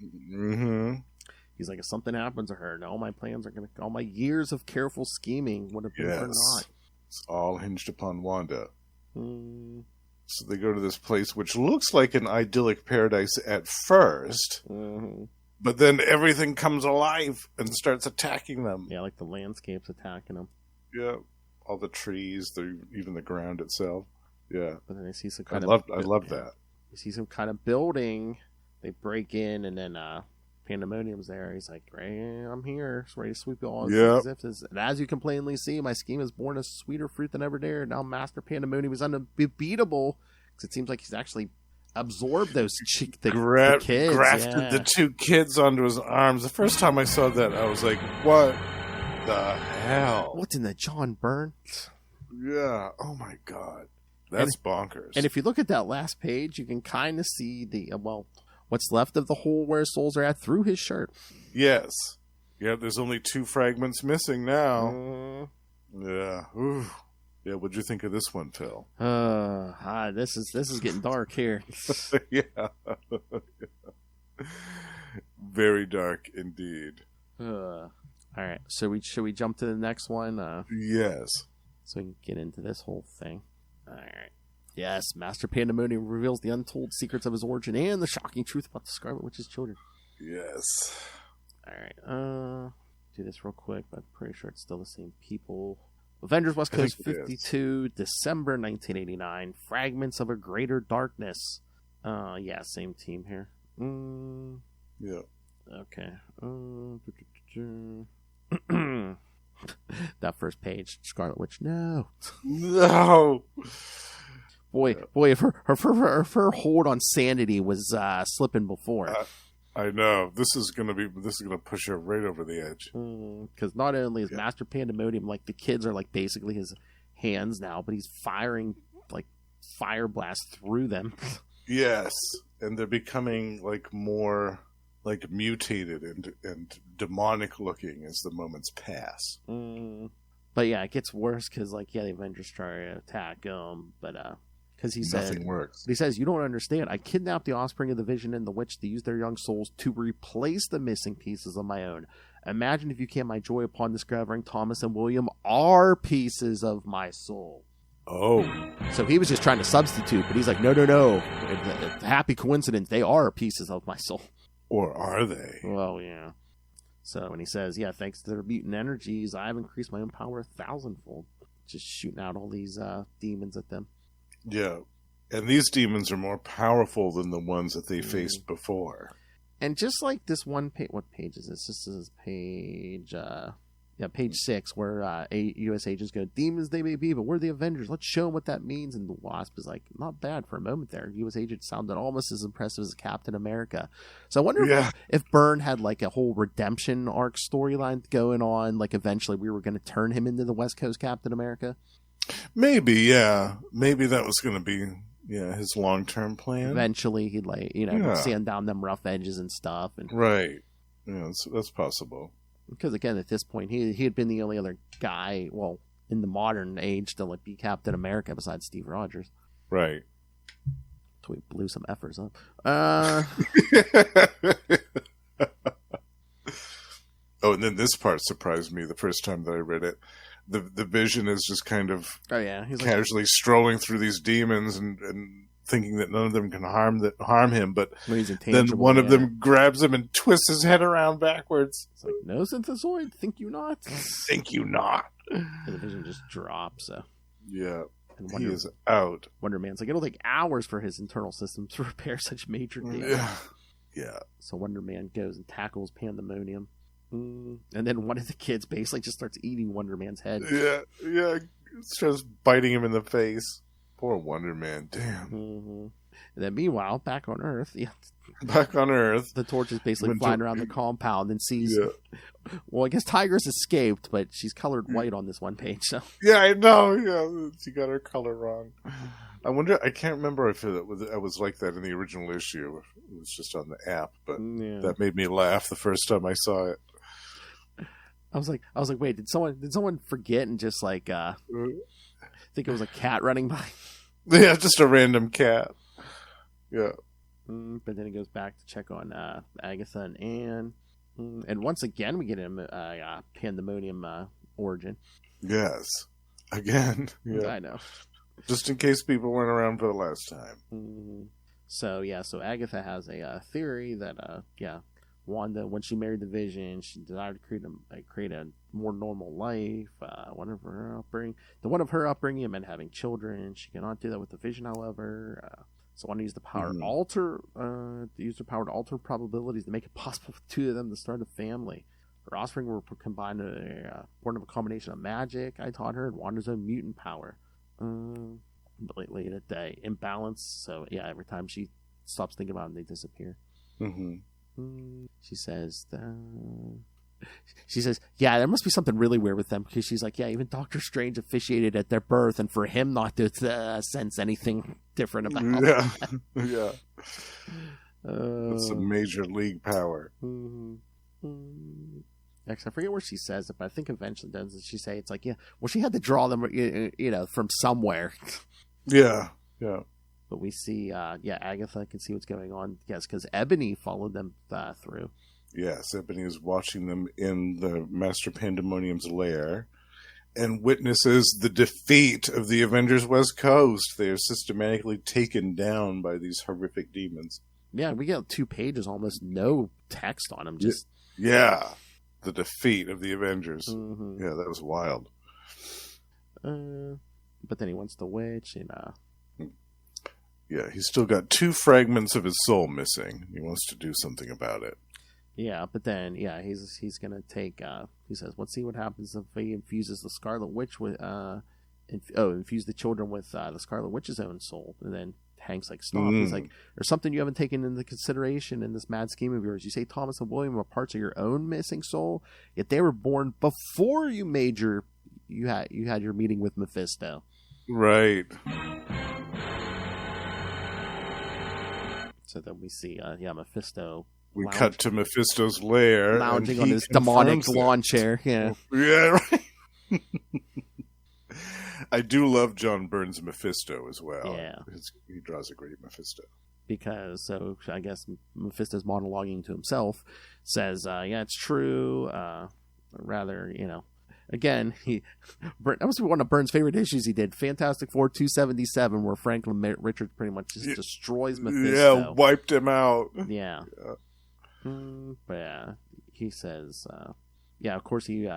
he's like, if something happens to her, all my plans are all my years of careful scheming would have been for naught. It's all hinged upon Wanda. So they go to this place, which looks like an idyllic paradise at first, but then everything comes alive and starts attacking them. Yeah, like the landscape's attacking them. Yeah, all the trees, even the ground itself. Yeah, but then they see some I love that. You see some kind of building. They break in, and then Pandemonium's there. He's like, "Right, I'm here, it's ready to sweep you all." And as you can plainly see, my scheme has borne a sweeter fruit than ever dared. Now Master Pandemonium is unbeatable, because it seems like he's actually absorbed those the kids. Grafted the 2 kids onto his arms. The first time I saw that, I was like, what the hell? What's in the John Byrne? Yeah, oh my god. That's bonkers. And if you look at that last page, you can kind of see what's left of the hole where his souls are at through his shirt. Yes. Yeah, there's only 2 fragments missing now. Yeah. Ooh. Yeah, what'd you think of this one, Phil? This is getting dark here. Yeah. Very dark indeed. All right. So should we jump to the next one? Yes. So we can get into this whole thing. All right. Yes, Master Pandemonium reveals the untold secrets of his origin and the shocking truth about the Scarlet Witch's children. Yes. All right. Do this real quick, but I'm pretty sure it's still the same people. Avengers West Coast 52, December 1989. Fragments of a Greater Darkness. Yeah, same team here. Yeah. Okay. That first page, Scarlet Witch. No. Boy, if her hold on sanity was slipping before. I know. This is gonna push her right over the edge. Because not only is Master Pandemonium, like, the kids are like basically his hands now, but he's firing like fire blast through them. Yes, and they're becoming like more like mutated and demonic looking as the moments pass. But yeah, it gets worse because the Avengers try to attack but because nothing works. He says, "You don't understand. I kidnapped the offspring of the Vision and the Witch to use their young souls to replace the missing pieces of my own. Imagine if you can't my joy upon discovering Thomas and William are pieces of my soul." Oh. So he was just trying to substitute, but he's like, no. It's a happy coincidence. They are pieces of my soul. Or are they? Well, yeah. So when he says, yeah, thanks to their mutant energies, I've increased my own power 1,000-fold. Just shooting out all these demons at them. Yeah. And these demons are more powerful than the ones that they faced before. And just like this one page, what page is this? This is page, page 6, where U.S. agents go, demons they may be, but we're the Avengers. Let's show them what that means. And the Wasp is like, not bad for a moment there. U.S. agent sounded almost as impressive as Captain America. So I wonder if Byrne had like a whole redemption arc storyline going on. Like eventually we were going to turn him into the West Coast Captain America. Maybe, yeah. Maybe that was going to be his long-term plan. Eventually he'd sand down them rough edges and stuff. And right. Yeah, that's possible. Because again, at this point, he had been the only other guy, in the modern age, to be Captain America besides Steve Rogers. Right. So we blew some efforts up. Oh, and then this part surprised me the first time that I read it. The Vision is just kind of he's casually strolling through these demons and thinking that none of them can harm him, but then one of them grabs him and twists his head around backwards. It's like, no, Synthezoid, think you not? Think you not? And the Vision just drops. So. Yeah, and he is out. Wonder Man's like, it'll take hours for his internal system to repair such major damage. Yeah. So Wonder Man goes and tackles Pandemonium. And then one of the kids basically just starts eating Wonder Man's head. Yeah. Starts biting him in the face. Poor Wonder Man, damn. And then meanwhile, back on Earth, back on Earth, the Torch is basically flying around the compound and sees. Well, I guess Tigress escaped, but she's colored white on this one page. So yeah, I know. Yeah, she got her color wrong. I wonder. I can't remember if it was like that in the original issue. It was just on the app, but that made me laugh the first time I saw it. I was like, wait, did someone forget and just think it was a cat running by? Yeah, just a random cat. Yeah. But then he goes back to check on Agatha and Anne. And once again, we get a pandemonium origin. Yes. Again. Yeah. I know. Just in case people weren't around for the last time. So Agatha has a theory that Wanda, when she married the Vision, she desired to create a more normal life. One of her upbringing meant having children. She cannot do that with the Vision, however. So Wanda used the power to alter probabilities to make it possible for two of them to start a family. Her offspring were combined, born of a combination of magic I taught her and Wanda's own mutant power. But lately, the imbalance. So yeah, every time she stops thinking about them, they disappear. She says, yeah, there must be something really weird with them, because she's like, yeah, even Doctor Strange officiated at their birth, and for him not to sense anything different about them. Yeah. That's some major league power. Actually, I forget where she says it, but I think eventually doesn't she say it's like, yeah, well, she had to draw them, from somewhere. Yeah. But we see, Agatha can see what's going on. Yes, because Ebony followed them through. Yes, Ebony is watching them in the Master Pandemonium's lair and witnesses the defeat of the Avengers West Coast. They are systematically taken down by these horrific demons. Yeah, we get 2 pages, almost no text on them. Just the defeat of the Avengers. Yeah, that was wild. But then he wants the witch, and yeah, he's still got 2 fragments of his soul missing. He wants to do something about it. Yeah, but then he's gonna take. He says, "Let's see what happens if he infuses the Scarlet Witch with infuse the children with the Scarlet Witch's own soul." And then Hank's like, "Stop!" He's like, "There's something you haven't taken into consideration in this mad scheme of yours. You say Thomas and William are parts of your own missing soul, yet they were born before you had your meeting with Mephisto." Right. So then we see, Mephisto. We cut to Mephisto's lair, lounging on his demonic lawn chair. Yeah, yeah, right. I do love John Byrne's Mephisto as well. Yeah, he draws a great Mephisto. Because I guess Mephisto's monologuing to himself, says, "Yeah, it's true." Rather, again, that was one of Byrne's favorite issues he did, Fantastic Four 277, where Franklin Richards pretty much just destroys Mephisto. Yeah, wiped him out. Yeah. But yeah, he says, of course he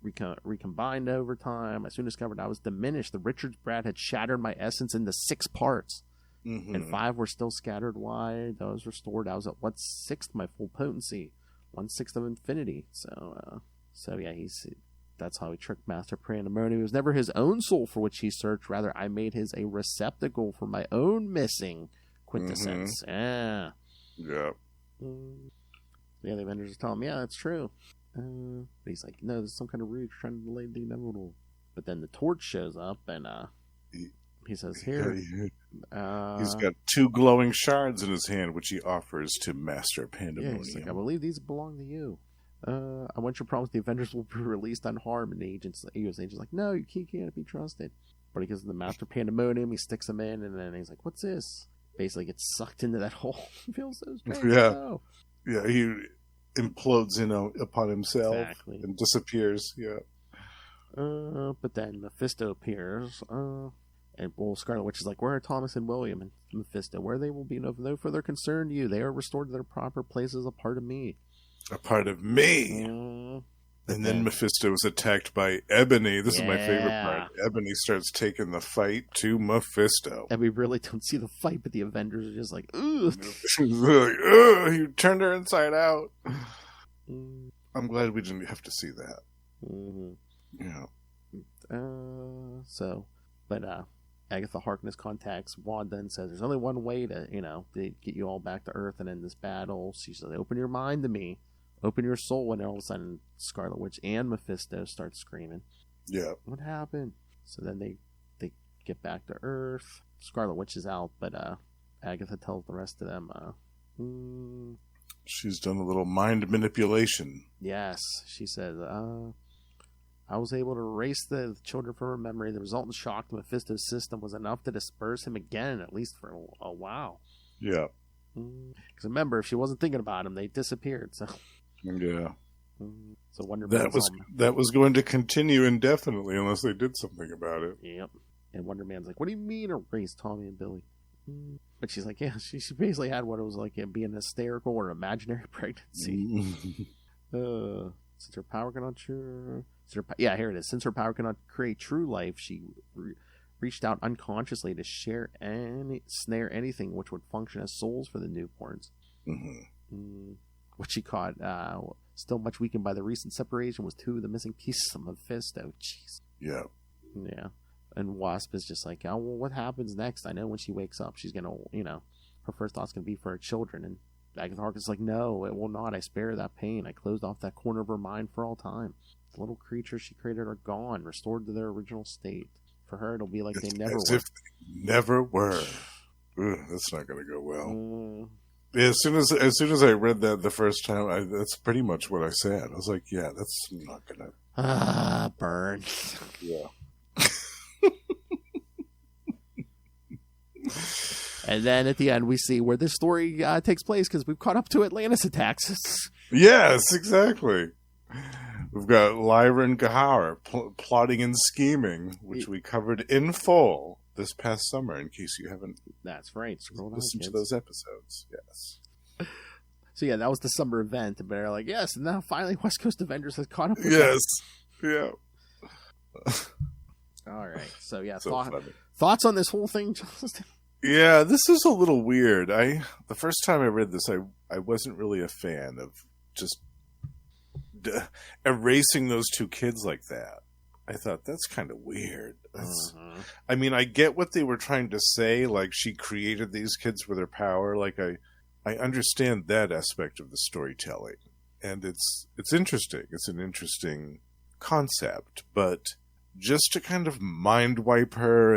recombined over time. I soon discovered I was diminished. The Richards brat had shattered my essence into 6 parts, and 5 were still scattered wide. I was restored. I was at 1/6 my full potency, 1/6 of infinity. So yeah, that's how he tricked Master Pandemonium. It was never his own soul for which he searched. Rather, I made his a receptacle for my own missing quintessence. Yeah. The other Avengers tell him, yeah, that's true. But he's like, no, there's some kind of ruse trying to delay the inevitable. But then the Torch shows up, and he says, here. He's got 2 glowing shards in his hand, which he offers to Master Pandemonium. Yeah, he's like, I believe these belong to you. I want your promise the Avengers will be released unharmed. And the agent's like, no, you can't be trusted. But he gives him the Master Pandemonium, he sticks him in, and then he's like, what's this? Basically gets sucked into that hole. It feels so strange. Yeah, he implodes in upon himself and disappears. Yeah. But then Mephisto appears, and Scarlet Witch is like, where are Thomas and William? And Mephisto, where they will be no further concern to you. They are restored to their proper places, a part of me. A part of me. And then Mephisto is attacked by Ebony. This is my favorite part. Ebony starts taking the fight to Mephisto. And we really don't see the fight, but the Avengers are just like, ugh. She's like, ugh, you turned her inside out. I'm glad we didn't have to see that. Yeah. But Agatha Harkness contacts Wanda and says, there's only one way to get you all back to Earth and end this battle. She says, open your mind to me. Open your soul. And all of a sudden, Scarlet Witch and Mephisto start screaming. Yeah. What happened? So then they get back to Earth. Scarlet Witch is out, but Agatha tells the rest of them, she's done a little mind manipulation. Yes. She says, I was able to erase the children from her memory. The resultant shock to Mephisto's system was enough to disperse him again, at least for a while. Yeah. Because remember, if she wasn't thinking about him, they disappeared. So Yeah. So Wonder Man's that was going to continue indefinitely unless they did something about it. Yep. And Wonder Man's like, "What do you mean erase Tommy and Billy?" But she's like, "Yeah." She basically had what it was like being hysterical or imaginary pregnancy. Since her power cannot here it is. Since her power cannot create true life, she reached out unconsciously to snare anything which would function as souls for the newborns. What she caught, still much weakened by the recent separation, was 2 of the missing pieces of Mephisto. Jeez. Yeah. Yeah. And Wasp is just like, oh, well, what happens next? I know when she wakes up, she's going to, her first thought's going to be for her children. And Agatha Harkness is like, no, it will not. I spare her that pain. I closed off that corner of her mind for all time. The little creatures she created are gone, restored to their original state. For her, it'll be like they never were. If they never were. Ugh, that's not going to go well. Yeah, as soon as I read that the first time, that's pretty much what I said. I was like, yeah, that's not going to... Burn. Yeah. And then at the end, we see where this story takes place because we've caught up to Atlantis attacks. Yes, exactly. We've got Lyra and Gahara plotting and scheming, which we covered in full this past summer, in case you haven't That's right. Scroll down, listened to those episodes. Yes. So yeah, that was the summer event. But they're like, yes, and now finally West Coast Avengers has caught up with Yes. Yeah. All right. So yeah, So thoughts on this whole thing, Justin? Yeah, this is a little weird. The first time I read this, I wasn't really a fan of just erasing those 2 kids like that. I thought that's kind of weird. I mean, I get what they were trying to say, like she created these kids with her power. Like I understand that aspect of the storytelling, and it's interesting. It's an interesting concept, but just to kind of mind wipe her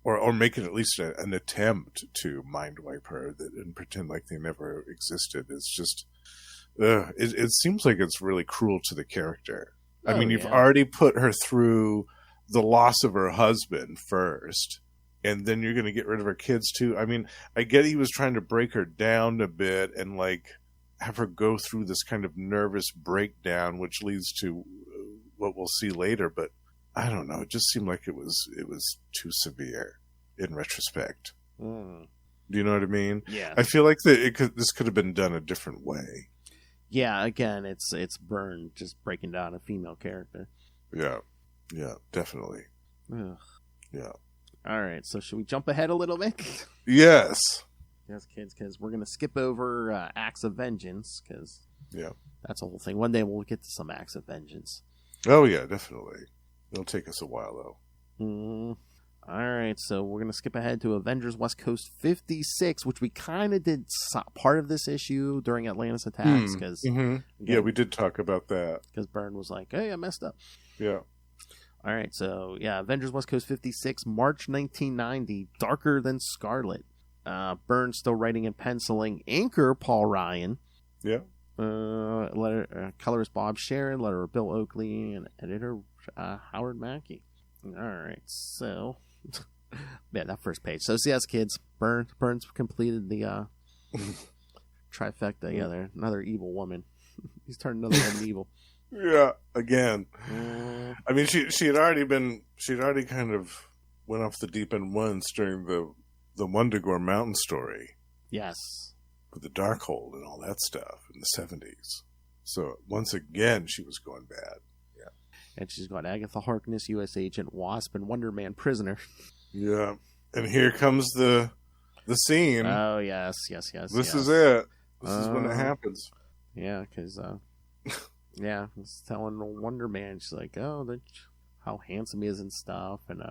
or make it at least an attempt to mind wipe her and pretend like they never existed is just, it seems like it's really cruel to the character. I mean, you've already put her through the loss of her husband first, and then you're going to get rid of her kids too. I mean, I get he was trying to break her down a bit and like have her go through this kind of nervous breakdown, which leads to what we'll see later, but I don't know. It just seemed like it was too severe in retrospect. Do you know what I mean? Yeah. I feel like this could have been done a different way. Yeah. Again, it's Byrne just breaking down a female character. Yeah. Yeah. Definitely. Ugh. Yeah. All right. So should we jump ahead a little bit? Yes. Yes, kids, because we're gonna skip over Acts of Vengeance because that's the whole thing. One day we'll get to some Acts of Vengeance. Oh yeah, definitely. It'll take us a while, though. All right, so we're going to skip ahead to Avengers West Coast 56, which we kind of did part of this issue during Atlantis attacks. Because yeah, we did talk about that. Because Byrne was like, hey, I messed up. Yeah. All right, so yeah, Avengers West Coast 56, March 1990, Darker Than Scarlet. Byrne still writing and penciling. Inker, Paul Ryan. Yeah. Colorist Bob Sharon, letterer Bill Oakley, and editor Howard Mackey. All right, so yeah, that first page. So yes, kids, Byrne's completed the trifecta. Yeah, they're another evil woman. He's turned another woman evil. Yeah, again. I mean, she'd already kind of went off the deep end once during the Wundagore Mountain story. Yes. With the Darkhold and all that stuff in the 70s. So once again, she was going bad. Yeah. And she's got Agatha Harkness, U.S. Agent, Wasp, and Wonder Man prisoner. Yeah. And here comes the scene. Oh, yes. This is it. This is when it happens. Yeah, because, yeah, it's telling Wonder Man, she's like, oh, how handsome he is and stuff, and,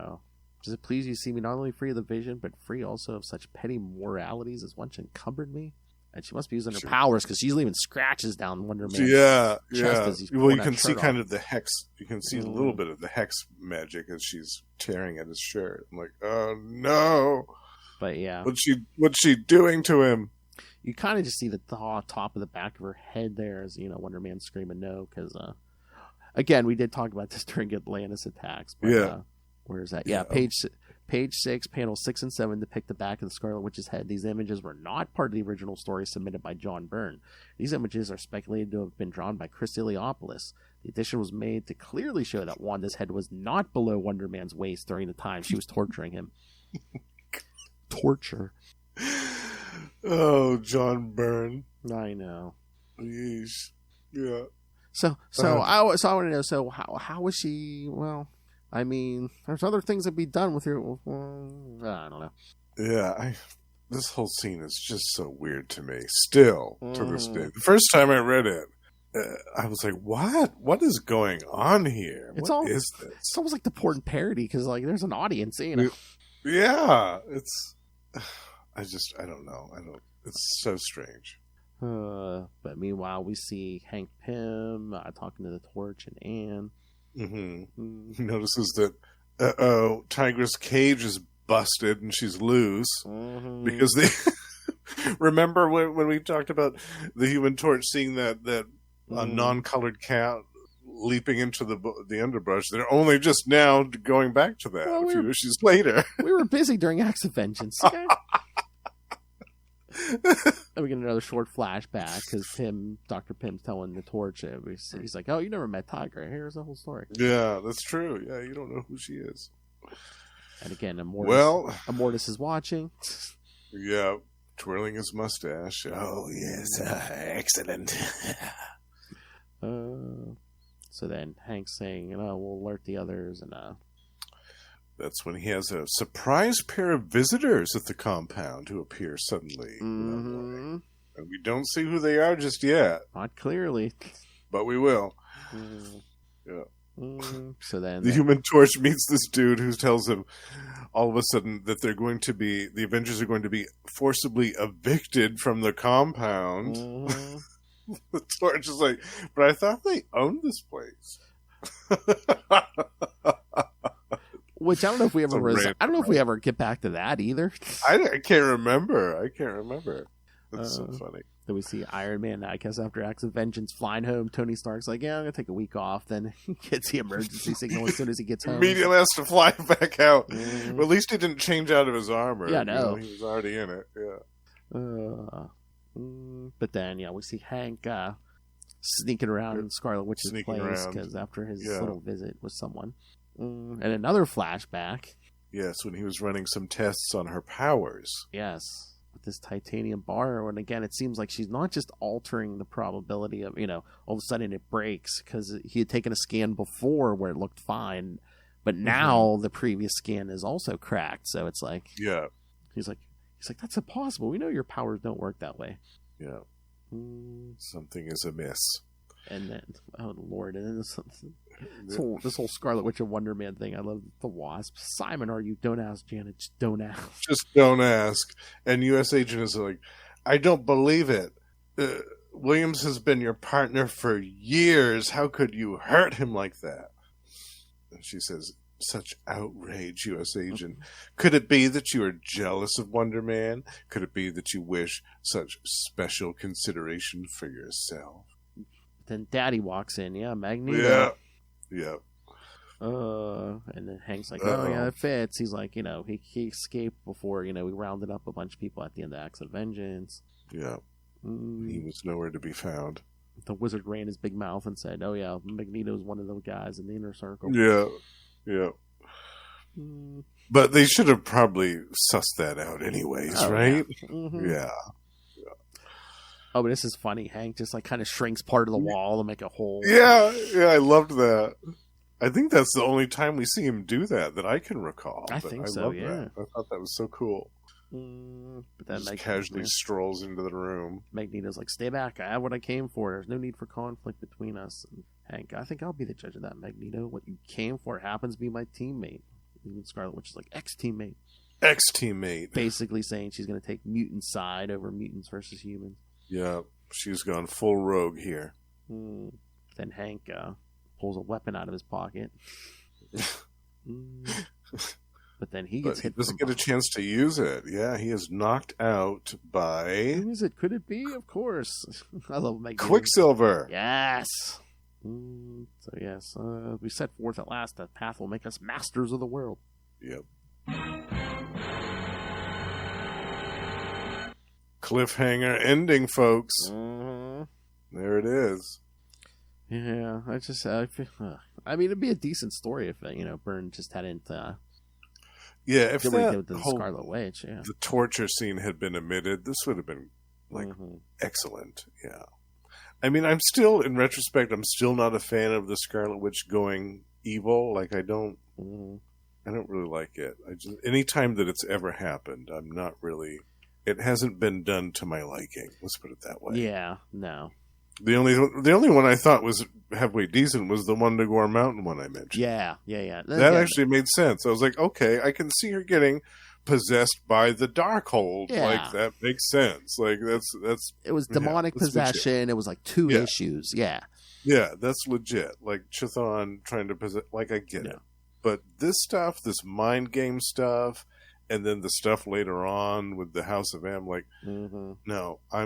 does it please you see me not only free of the vision, but free also of such petty moralities as once encumbered me? And she must be using her powers because she's leaving scratches down Wonder Man's chest as he's well, you can see kind off. of the hex. You can see a little bit of the hex magic as she's tearing at his shirt. I'm like, oh no! But yeah, what's she doing to him? You kind of just see the top of the back of her head there as Wonder Man screaming no because again we did talk about this during Atlantis attacks. But, where is that? Yeah, Page 6, panels 6 and 7 depict the back of the Scarlet Witch's head. These images were not part of the original story submitted by John Byrne. These images are speculated to have been drawn by Chris Iliopoulos. The addition was made to clearly show that Wanda's head was not below Wonder Man's waist during the time she was torturing him. Torture. Oh, John Byrne. I know. Yeesh. Yeah. So I want to know. So how was she? Well, I mean, there's other things that be done with her. I don't know. Yeah, this whole scene is just so weird to me. Still to this day. The first time I read it, I was like, "What? What is going on here? What is this?" It's almost like the porn parody because like there's an audience, you know. Yeah, it's. I don't know. It's so strange. But meanwhile, we see Hank Pym talking to the Torch and Anne. Mm-hmm. He notices that Tigress' cage is busted and she's loose because they remember when we talked about the Human Torch seeing that non-colored cat leaping into the underbrush. They're only just now going back to that a few issues later. We were busy during Acts of Vengeance. Okay? And we get another short flashback because Dr. Pym's telling the Torch. He's like, "Oh, you never met Tiger. Here's the whole story." Yeah, that's true. Yeah, you don't know who she is. And again, Immortus is watching. Yeah, twirling his mustache. Oh yes, excellent. So then Hank's saying, we'll alert the others, and that's when he has a surprise pair of visitors at the compound who appear suddenly. Mm-hmm. And we don't see who they are just yet. Not clearly. But we will. Yeah. So then the Human Torch meets this dude who tells him all of a sudden that the Avengers are going to be forcibly evicted from the compound. The Torch is like, but I thought they owned this place. Which I don't know if we ever get back to that either. I can't remember. That's so funny. Then we see Iron Man, I guess, after Acts of Vengeance, flying home. Tony Stark's like, "Yeah, I'm gonna take a week off." Then he gets the emergency signal as soon as he gets home. Immediately has to fly back out. But at least he didn't change out of his armor. Yeah, no. He was already in it. Yeah. But then, we see Hank sneaking around in Scarlet Witch's place because after his little visit with someone. And another flashback. Yes, when he was running some tests on her powers. Yes, with this titanium bar. And again, it seems like she's not just altering the probability of, all of a sudden it breaks because he had taken a scan before where it looked fine. But now the previous scan is also cracked. So it's like, yeah, he's like, that's impossible. We know your powers don't work that way. Yeah. Something is amiss. And then, oh Lord, and then this whole Scarlet Witch and Wonder Man thing. I love the Wasp. Simon, are you? Don't ask, Janet. Just don't ask. Just don't ask. And U.S. Agent is like, I don't believe it. Williams has been your partner for years. How could you hurt him like that? And she says, such outrage, U.S. Agent. Could it be that you are jealous of Wonder Man? Could it be that you wish such special consideration for yourself? Then Daddy walks in. Yeah, Magneto. Yeah. And then Hank's like, oh, yeah, it fits. He's like, he escaped before, we rounded up a bunch of people at the end of Acts of Vengeance. Yeah. He was nowhere to be found. The wizard ran his big mouth and said, oh, yeah, Magneto's one of those guys in the inner circle. Yeah. But they should have probably sussed that out anyways, right? Yeah. Oh, but this is funny. Hank just kind of shrinks part of the wall to make a hole. Yeah, I loved that. I think that's the only time we see him do that I can recall. I think so, yeah. That. I thought that was so cool. But then just casually strolls into the room. Magneto's like, stay back. I have what I came for. There's no need for conflict between us. And Hank, I think I'll be the judge of that, Magneto. What you came for happens to be my teammate. Even Scarlet Witch is like, ex-teammate. Ex-teammate. Basically saying she's going to take mutant side over mutants versus humans. Yeah, she's gone full rogue here. Then Hank pulls a weapon out of his pocket. But then he gets hit. He doesn't get a chance to use it. Yeah, he is knocked out by... Who is it? Could it be? Of course. I love Magneto. Quicksilver. Yes. So yes, we set forth at last that path will make us masters of the world. Yep. Cliffhanger ending, folks. There it is. Yeah, I mean, it'd be a decent story if Byrne just hadn't. If did what he that did with the whole, Scarlet Witch, yeah. the torture scene had been omitted, this would have been excellent. Yeah, I mean, I'm still, in retrospect, I'm still not a fan of the Scarlet Witch going evil. Like, I don't really like it. Anytime that it's ever happened, I'm not really. It hasn't been done to my liking. Let's put it that way. Yeah, no. The only one I thought was halfway decent was the Wanda Mountain one I mentioned. Yeah. That actually made sense. I was like, okay, I can see her getting possessed by the Darkhold. Yeah. Like, that makes sense. Like, that's. It was demonic possession. Legit. It was like 2 issues. Yeah. Yeah, that's legit. Like, Chthon trying to possess. Like, I get it. But this stuff, this mind game stuff, and then the stuff later on with the House of M, like, no, I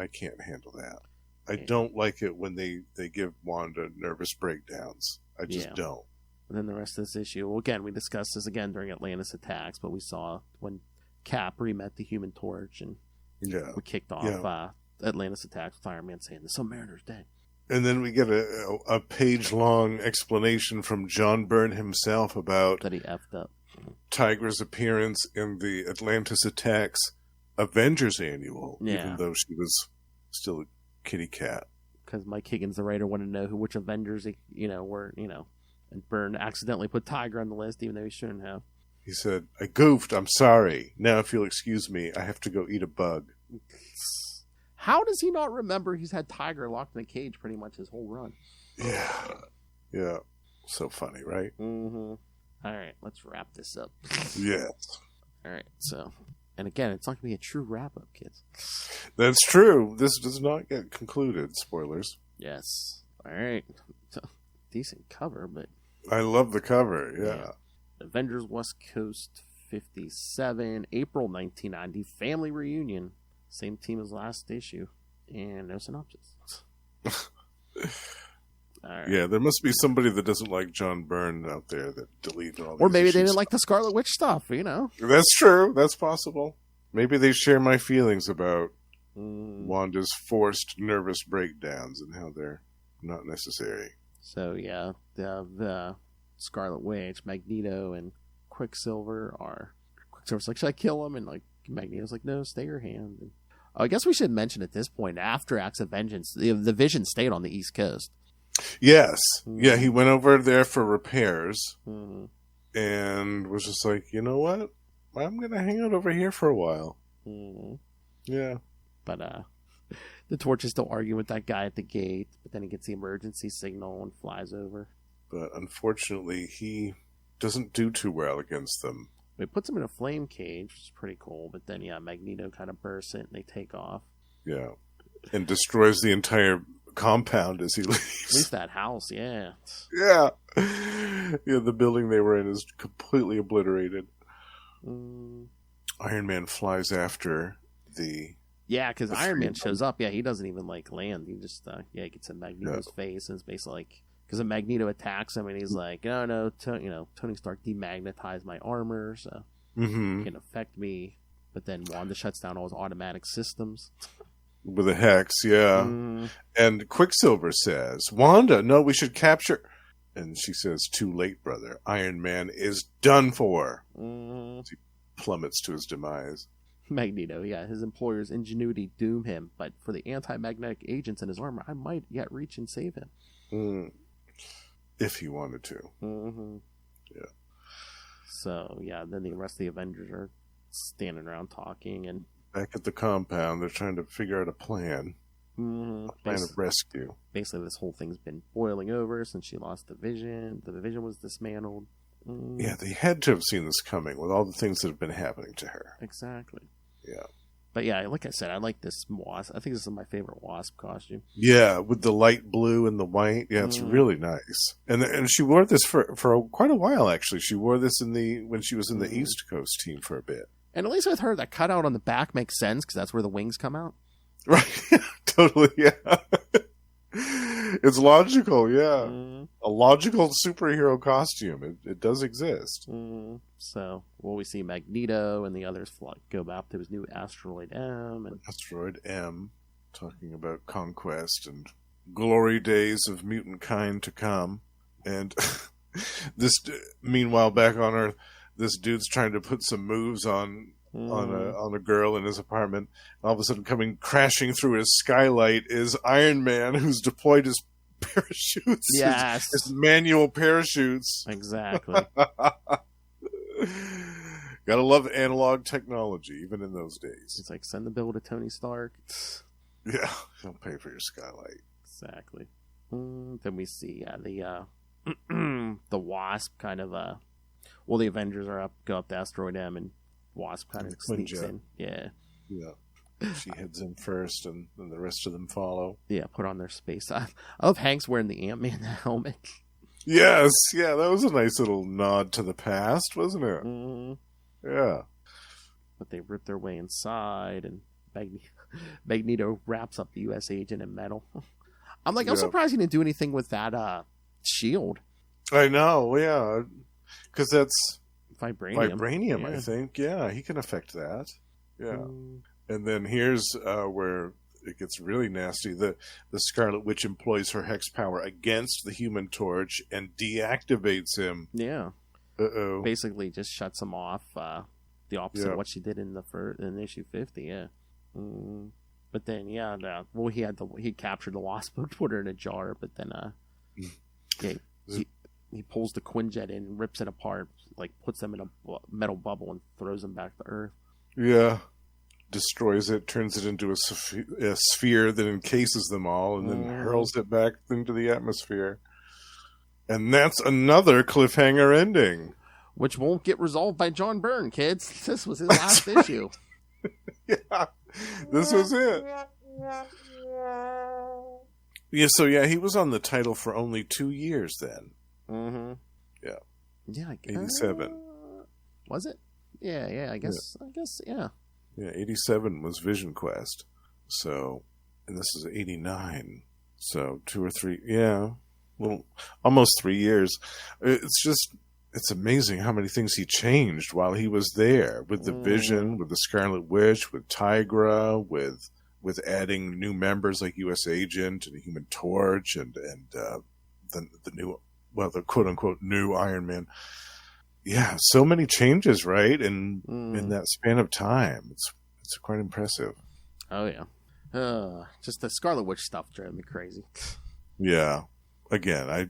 can't handle that. I don't like it when they give Wanda nervous breakdowns. I just don't. And then the rest of this issue, well, again, we discussed this again during Atlantis Attacks, but we saw when Cap re-met the Human Torch, and we kicked off Atlantis Attacks with Iron Man saying, the Submariner's dead. And then we get a page-long explanation from John Byrne himself about that he effed up. Tigra's appearance in the Atlantis Attacks Avengers Annual, even though she was still a kitty cat. Because Mike Higgins, the writer, wanted to know which Avengers, were, and Byrne accidentally put Tigra on the list, even though he shouldn't have. He said, I goofed, I'm sorry. Now, if you'll excuse me, I have to go eat a bug. How does he not remember he's had Tigra locked in a cage pretty much his whole run? Yeah. So funny, right? All right, let's wrap this up. Yes. All right, so... And again, it's not going to be a true wrap-up, kids. That's true. This does not get concluded. Spoilers. Yes. All right. Decent cover, but... I love the cover, yeah. Avengers West Coast 57, April 1990, family reunion. Same team as last issue. And no synopsis. All right. Yeah, there must be somebody that doesn't like John Byrne out there that deleted all these Or maybe they issues. didn't like the Scarlet Witch stuff, That's true. That's possible. Maybe they share my feelings about Wanda's forced nervous breakdowns and how they're not necessary. So, yeah, the Scarlet Witch, Magneto, and Quicksilver are... Quicksilver's like, should I kill him? And like Magneto's like, no, stay your hand. And, I guess we should mention at this point, after Acts of Vengeance, the Vision stayed on the East Coast. Yes. Yeah, he went over there for repairs and was just like, you know what? I'm going to hang out over here for a while. Yeah. But the Torch is still arguing with that guy at the gate, but then he gets the emergency signal and flies over. But unfortunately, he doesn't do too well against them. It puts him in a flame cage, which is pretty cool, but then, Magneto kind of bursts it and they take off. Yeah. And destroys the entire compound as he leaves. At least that house, yeah. Yeah. Yeah, the building they were in is completely obliterated. Iron Man flies after the... Yeah, because Iron Man shows up. Yeah, he doesn't even, land. He just, he gets in Magneto's face, and it's basically like... Because Magneto attacks him, and he's like, no, Tony Stark demagnetized my armor, so it can affect me. But then Wanda shuts down all his automatic systems. With a hex, yeah. And Quicksilver says, Wanda, no, we should capture... And she says, too late, brother. Iron Man is done for. He plummets to his demise. Magneto, his employer's ingenuity doom him, but for the anti-magnetic agents in his armor, I might yet reach and save him. If he wanted to. Yeah. So, then the rest of the Avengers are standing around talking, and back at the compound, they're trying to figure out a plan. A plan of rescue. Basically, this whole thing's been boiling over since she lost the Vision. The Vision was dismantled. Yeah, they had to have seen this coming with all the things that have been happening to her. Exactly. Yeah. But like I said, I like this Wasp. I think this is my favorite Wasp costume. Yeah, with the light blue and the white. Yeah, it's really nice. And she wore this for quite a while, actually. She wore this when she was in the East Coast team for a bit. And at least with her, that cutout on the back makes sense because that's where the wings come out. Right. Totally, yeah. It's logical, yeah. A logical superhero costume. It does exist. So, we see Magneto and the others go back to his new asteroid M. And Asteroid M, talking about conquest and glory days of mutant kind to come. And meanwhile, back on Earth, this dude's trying to put some moves on a girl in his apartment. All of a sudden, coming crashing through his skylight is Iron Man, who's deployed his parachutes. Yes, his manual parachutes. Exactly. Gotta love analog technology, even in those days. It's like, send the bill to Tony Stark. Yeah, he'll pay for your skylight. Exactly. Then we see the Wasp kind of the Avengers go up to Asteroid M, and Wasp kind of sneaks in. Yeah. She heads in first, and then the rest of them follow. Yeah, put on their space. I love Hank's wearing the Ant-Man helmet. Yes, yeah, that was a nice little nod to the past, wasn't it? Yeah. But they rip their way inside, and Magneto wraps up the U.S. agent in metal. I'm surprised he didn't do anything with that shield. I know, yeah. Because that's vibranium, I think. Yeah, he can affect that. Yeah. And then here's where it gets really nasty. The Scarlet Witch employs her hex power against the Human Torch and deactivates him. Yeah. Uh-oh. Basically just shuts him off. The opposite of what she did in in issue 50, yeah. But then, he captured the Wasp, put her in a jar, but then he pulls the Quinjet in and rips it apart, like puts them in a metal bubble and throws them back to Earth. Yeah. Destroys it, turns it into a sphere that encases them all, and then hurls it back into the atmosphere. And that's another cliffhanger ending. Which won't get resolved by John Byrne, kids. This was his last issue. Yeah, this was it. Yeah, so he was on the title for only 2 years then. Yeah. Yeah, I guess. 87. Was it? Yeah, I guess, yeah. Yeah, 87 was Vision Quest. So, and this is 89. So 2 or 3, almost 3 years. It's amazing how many things he changed while he was there, with the Vision, with the Scarlet Witch, with Tigra, with adding new members like U.S. Agent and Human Torch, and the new, the quote unquote new Iron Man. Yeah, so many changes, right? In that span of time, it's quite impressive. Oh yeah, just the Scarlet Witch stuff drove me crazy. Yeah, again, I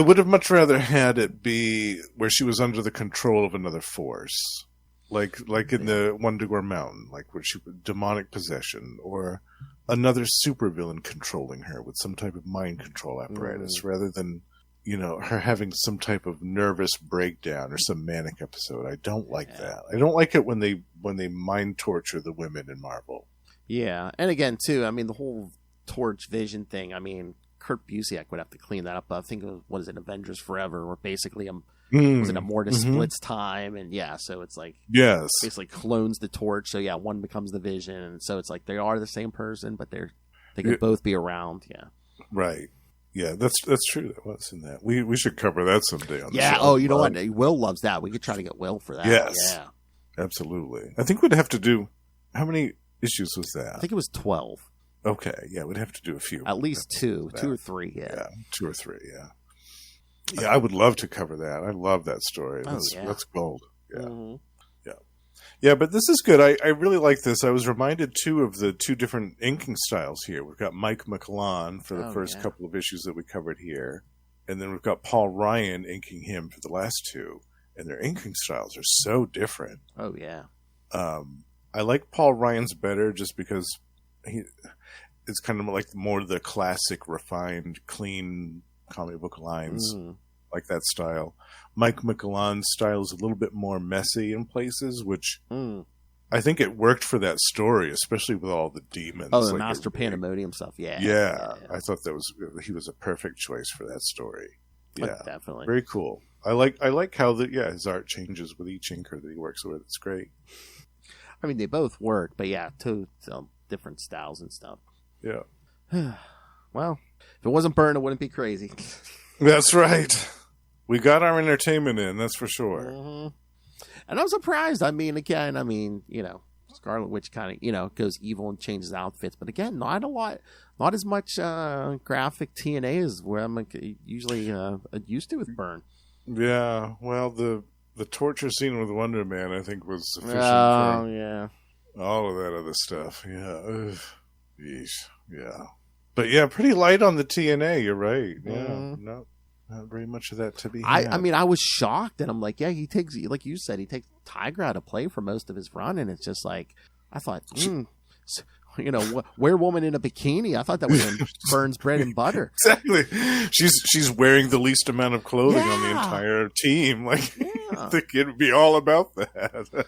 would have much rather had it be where she was under the control of another force, like in the Wonder Mountain, like where she was demonic possession, or another supervillain controlling her with some type of mind control apparatus, rather than her having some type of nervous breakdown or some manic episode. I don't like that. I don't like it when they mind torture the women in Marvel. Yeah, and again too, I mean, the whole Torch Vision thing. I mean, Kurt Busiek would have to clean that up. I think it was Avengers Forever, where basically was it a Mortis splits time, and so it's like basically clones the Torch. So one becomes the Vision, and so it's like they are the same person, but they can both be around. Yeah, right. Yeah, that's true. That was in that. We should cover that someday on the show. Oh, you know what? Will loves that. We could try to get Will for that. Yes. Yeah. Absolutely. I think we'd have to do, how many issues was that? I think it was 12. Okay. Yeah, we'd have to do a few. At least 2 or 3. Yeah. 2 or 3. Yeah. Yeah, I would love to cover that. I love that story. That's gold. Yeah. Yeah, but this is good. I really like this. I was reminded, too, of the 2 different inking styles here. We've got Mike McClellan for the first couple of issues that we covered here. And then we've got Paul Ryan inking him for the last 2. And their inking styles are so different. Oh, yeah. I like Paul Ryan's better just because it's kind of like more the classic, refined, clean comic book lines. Like that style. Mike McClellan's style is a little bit more messy in places, which I think it worked for that story, especially with all the demons. Oh, the Master Pandemonium stuff. Yeah. I thought he was a perfect choice for that story. Yeah, definitely. Very cool. I like how his art changes with each inker that he works with. It's great. I mean, they both work, but 2 different styles and stuff. Yeah. well, if it wasn't Byrne, it wouldn't be crazy. That's right. We got our entertainment in, that's for sure. Mm-hmm. And I'm surprised. I mean, Scarlet Witch kind of, goes evil and changes outfits. But again, not as much graphic TNA as where I'm usually used to with Byrne. Yeah, well, the torture scene with Wonder Man, I think, was sufficient for yeah. All of that other stuff. Yeah. Ugh. Yeesh. Yeah. But yeah, pretty light on the TNA, you're right. Yeah, not very much of that to be had. I mean, I was shocked, and I'm like, yeah, he takes, like you said, he takes Tiger out of play for most of his run, and it's just like, I thought, Werewoman in a bikini. I thought that was Byrne's bread and butter. Exactly. She's wearing the least amount of clothing on the entire team. Like, I think it'd be all about that.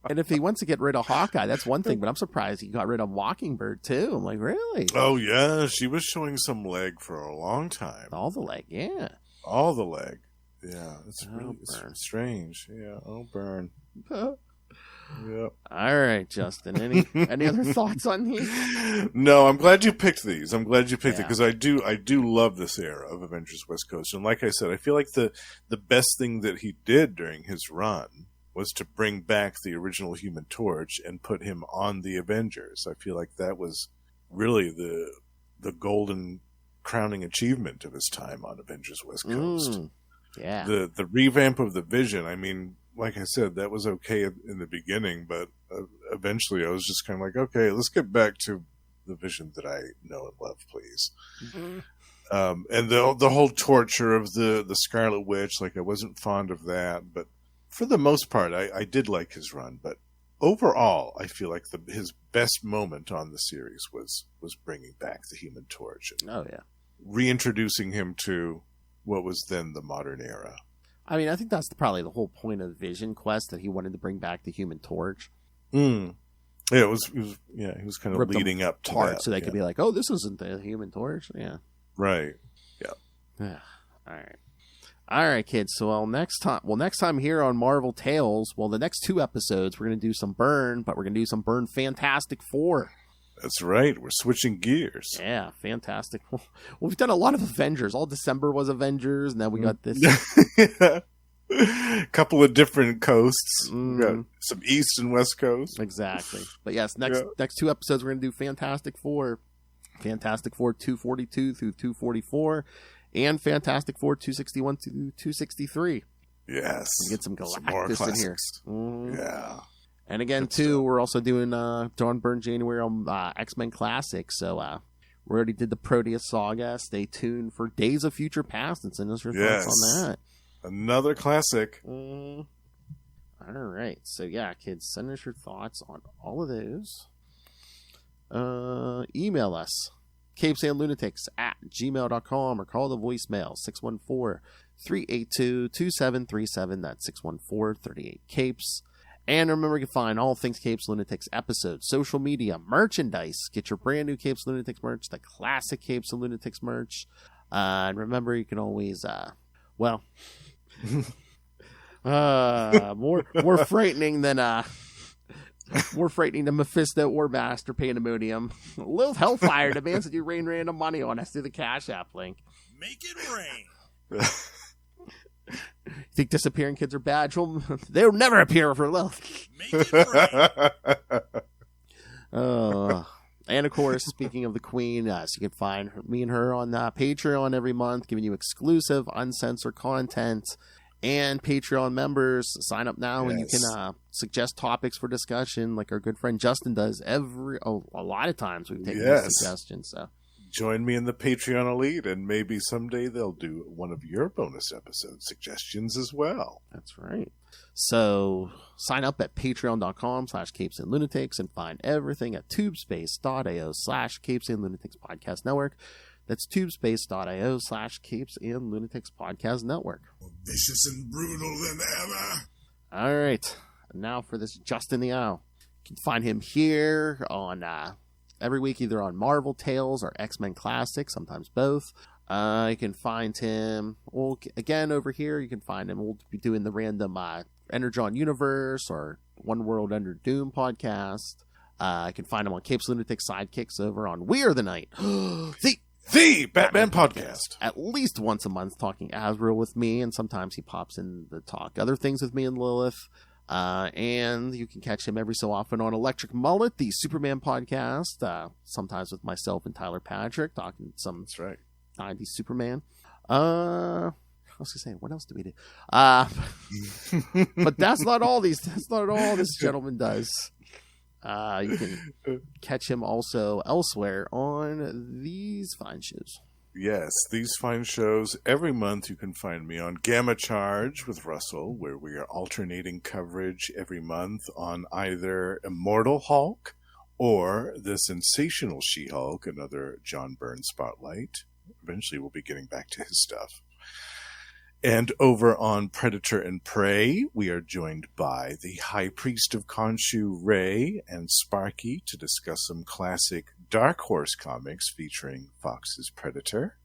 And if he wants to get rid of Hawkeye, that's one thing, but I'm surprised he got rid of Mockingbird, too. I'm like, really? Oh, yeah. She was showing some leg for a long time. All the leg, yeah. All the leg. Yeah. It's strange. Yeah. Oh, Byrne. Yep. All right, Justin. Any other thoughts on these? No, I'm glad you picked these. I'm glad you picked it because I do love this era of Avengers West Coast. And like I said, I feel like the best thing that he did during his run was to bring back the original Human Torch and put him on the Avengers. I feel like that was really the golden crowning achievement of his time on Avengers West Coast. Yeah. The revamp of the Vision, I mean, like I said, that was okay in the beginning, but eventually I was just kind of like, okay, let's get back to the Vision that I know and love, please. Mm-hmm. And the whole torture of the Scarlet Witch, like I wasn't fond of that, but for the most part, I did like his run, but overall, I feel like his best moment on the series was bringing back the Human Torch. And reintroducing him to what was then the modern era. I mean, I think that's probably the whole point of the Vision Quest, that he wanted to bring back the Human Torch. Yeah, he was kind of leading up to that. So they could be like, oh, this isn't the Human Torch. Yeah. Right. Yeah. All right, kids. So next time here on Marvel Tales, the next 2 episodes, we're going to do some Byrne, but we're going to do some Byrne Fantastic Four. That's right. We're switching gears. Yeah, fantastic. Well, we've done a lot of Avengers. All December was Avengers, and then we got this. Couple of different coasts. We got some East and West Coast. Exactly. But yes, next 2 episodes, we're going to do Fantastic Four. Fantastic Four 242 through 244. And Fantastic Four 261 to 263. Yes. Get some Galactus in here. Yeah. And again, too, we're also doing John Byrne January on X-Men Classics. So we already did the Proteus Saga. Stay tuned for Days of Future Past and send us your thoughts on that. Another classic. All right. So, yeah, kids, send us your thoughts on all of those. Email us. CapesandLunatics@gmail.com or call the voicemail 614-382-2737. That's 614-38-CAPES. And remember, you can find all things Capes Lunatics episodes, social media, merchandise. Get your brand new Capes Lunatics merch, the classic Capes and Lunatics merch. And remember, you can always, more frightening than Mephisto or Master Pandemonium. Lil Hellfire demands that you rain random money on us through the Cash App link. Make it rain. You think disappearing kids are bad? They'll never appear for Lil. Make it rain. And of course, speaking of the Queen, so you can find me and her on Patreon every month, giving you exclusive, uncensored content. And Patreon members, sign up now and you can suggest topics for discussion like our good friend Justin does a lot of times. We've taken these suggestions. So join me in the Patreon Elite, and maybe someday they'll do one of your bonus episode suggestions as well. That's right. So sign up at patreon.com/CapesandLunatics and find everything at tubespace.io/CapesandLunatics Podcast Network. That's tubespace.io/Capes and Lunatics Podcast Network. More vicious and brutal than ever. All right. Now for this Justin the Owl. You can find him here on every week, either on Marvel Tales or X-Men Classics, sometimes both. You can find him, again, over here, you can find him. We'll be doing the random Energon Universe or One World Under Doom podcast. I can find him on Capes Lunatics Sidekicks over on We Are the Night. The Batman Podcast. At least once a month talking Azrael with me, and sometimes he pops in to talk other things with me and Lilith. And you can catch him every so often on Electric Mullet, the Superman podcast, sometimes with myself and Tyler Patrick, talking some That's right. 90s Superman. I was gonna say, what else do we do? But that's not all this gentleman does. You can catch him also elsewhere on these fine shows. Yes, these fine shows. Every month you can find me on Gamma Charge with Russell, where we are alternating coverage every month on either Immortal Hulk or the Sensational She-Hulk, another John Byrne spotlight. Eventually we'll be getting back to his stuff. And over on Predator and Prey, we are joined by the High Priest of Khonshu, Ray, and Sparky to discuss some classic Dark Horse comics featuring Fox's Predator.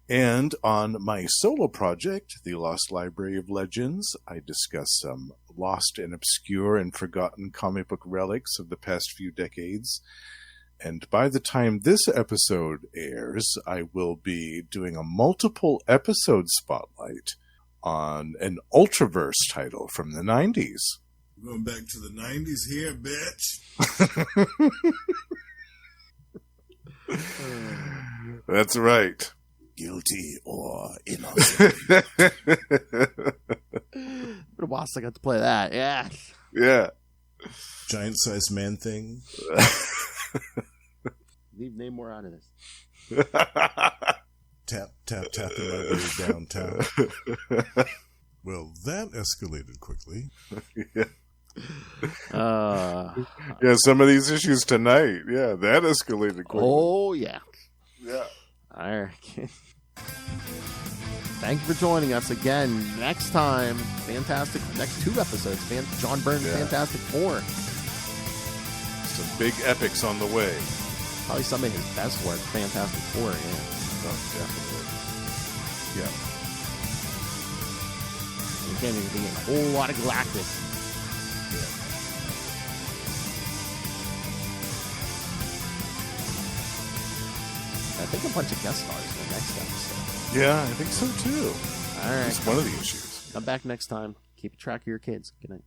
And on my solo project, The Lost Library of Legends, I discuss some lost and obscure and forgotten comic book relics of the past few decades. And by the time this episode airs, I will be doing a multiple episode spotlight on an Ultraverse title from the 90s. We're going back to the 90s here, bitch. That's right. Guilty or innocent. Been a while since I got to play that. Yeah. Yeah. Giant-sized man thing. Leave Namor out of this. Tap, tap, tapping my way downtown. Well, that escalated quickly. Yeah, some of these issues tonight. Yeah, that escalated quickly. Oh, yeah. Yeah. All right. Thank you for joining us again. Next time, next 2 episodes, John Byrne's Fantastic Four. Some big epics on the way. Probably some of his best work, Fantastic Four, yeah. Oh, definitely. Yeah. You can't even be in a whole lot of Galactus. Yeah. I think a bunch of guest stars in the next episode. Yeah, I think so too. All right. It's one of the issues. Come back next time. Keep track of your kids. Good night.